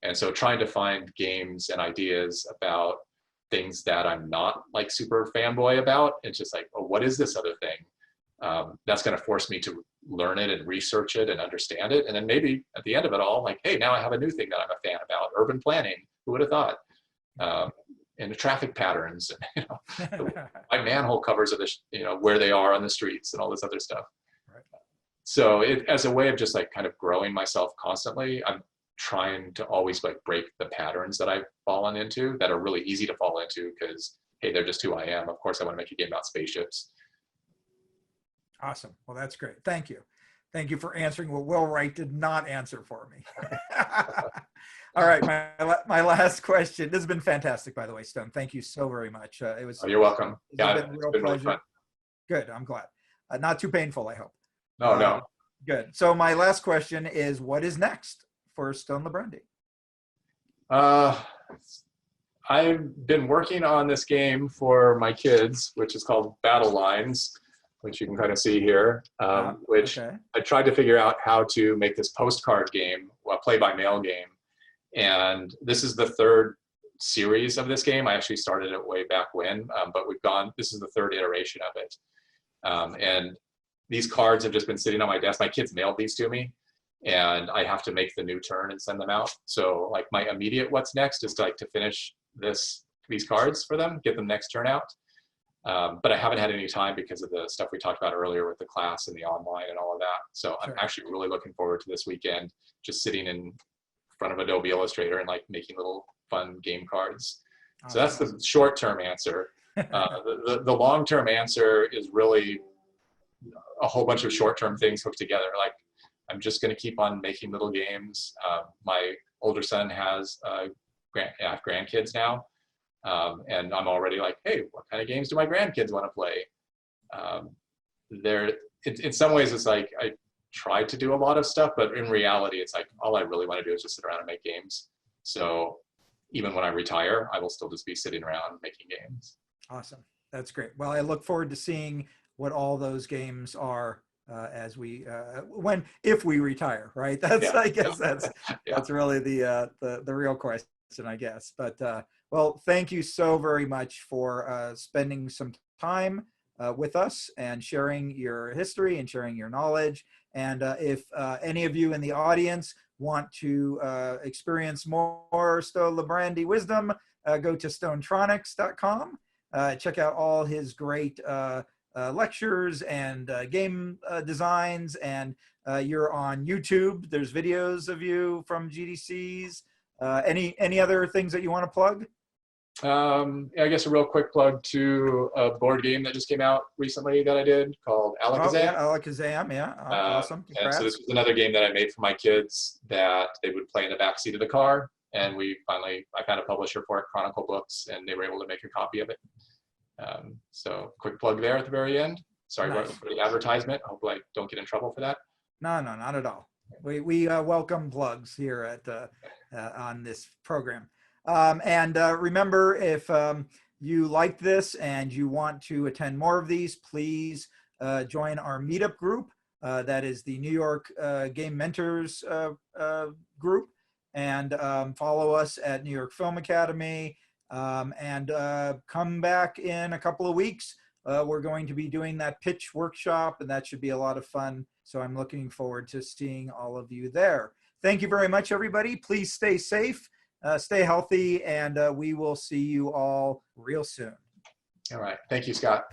And so trying to find games and ideas about things that I'm not like super fanboy about, it's just like, oh, what is this other thing? That's going to force me to learn it and research it and understand it. And then maybe at the end of it all, like, hey, now I have a new thing that I'm a fan about, urban planning. Who would have thought? And the traffic patterns, and, you know, my manhole covers of the, you know, where they are on the streets and all this other stuff. Right. So as a way of just like kind of growing myself constantly, I'm trying to always like break the patterns that I've fallen into that are really easy to fall into because, hey, they're just who I am. Of course, I want to make a game about spaceships. Awesome. Well, that's great. Thank you. Thank you for answering what Will Wright did not answer for me. All right, my last question. This has been fantastic, by the way, Stone. Thank you so very much. It was. Oh, you're welcome. It's been a real pleasure. Really fun. Good. I'm glad. Not too painful, I hope. No. Good. So my last question is, what is next for Stone Librande? I've been working on this game for my kids, which is called Battle Lines, which you can kind of see here, which I tried to figure out how to make this postcard game, a play-by-mail game. And this is the third series of this game. I actually started it way back when, but this is the third iteration of it. And these cards have just been sitting on my desk. My kids mailed these to me, and I have to make the new turn and send them out. So like my immediate what's next is to finish these cards for them, get them next turn out. But I haven't had any time because of the stuff we talked about earlier with the class and the online and all of that. So I'm actually really looking forward to this weekend, just sitting in front of Adobe Illustrator and like making little fun game cards. So that's the short-term answer. The long-term answer is really a whole bunch of short-term things hooked together. Like I'm just going to keep on making little games. My older son has grandkids now. And I'm already like, hey, what kind of games do my grandkids want to play? In some ways, it's like I tried to do a lot of stuff, but in reality, it's like all I really want to do is just sit around and make games. So even when I retire, I will still just be sitting around making games. Awesome. That's great. Well, I look forward to seeing what all those games are as we if we retire, right? That's I guess that's really the real question, I guess. But well, thank you so very much for spending some time with us and sharing your history and sharing your knowledge. And if any of you in the audience want to experience more Sto Librande wisdom, go to stonetronics.com. Check out all his great lectures and game designs, and you're on YouTube. There's videos of you from GDCs. Any other things that you want to plug? I guess a real quick plug to a board game that just came out recently that I did called Alakazam. Oh, yeah, Alakazam, yeah, awesome. And so this was another game that I made for my kids that they would play in the back seat of the car, and I found a publisher for it, Chronicle Books, and they were able to make a copy of it. So quick plug there at the very end. Sorry for the advertisement. Hopefully I don't get in trouble for that. No, not at all. We welcome plugs here at on this program. And remember, if you like this and you want to attend more of these, please join our meetup group. That is the New York Game Mentors group, and follow us at New York Film Academy. And come back in a couple of weeks. We're going to be doing that pitch workshop, and that should be a lot of fun. So I'm looking forward to seeing all of you there. Thank you very much, everybody. Please stay safe, stay healthy, and we will see you all real soon. All right. Thank you, Scott.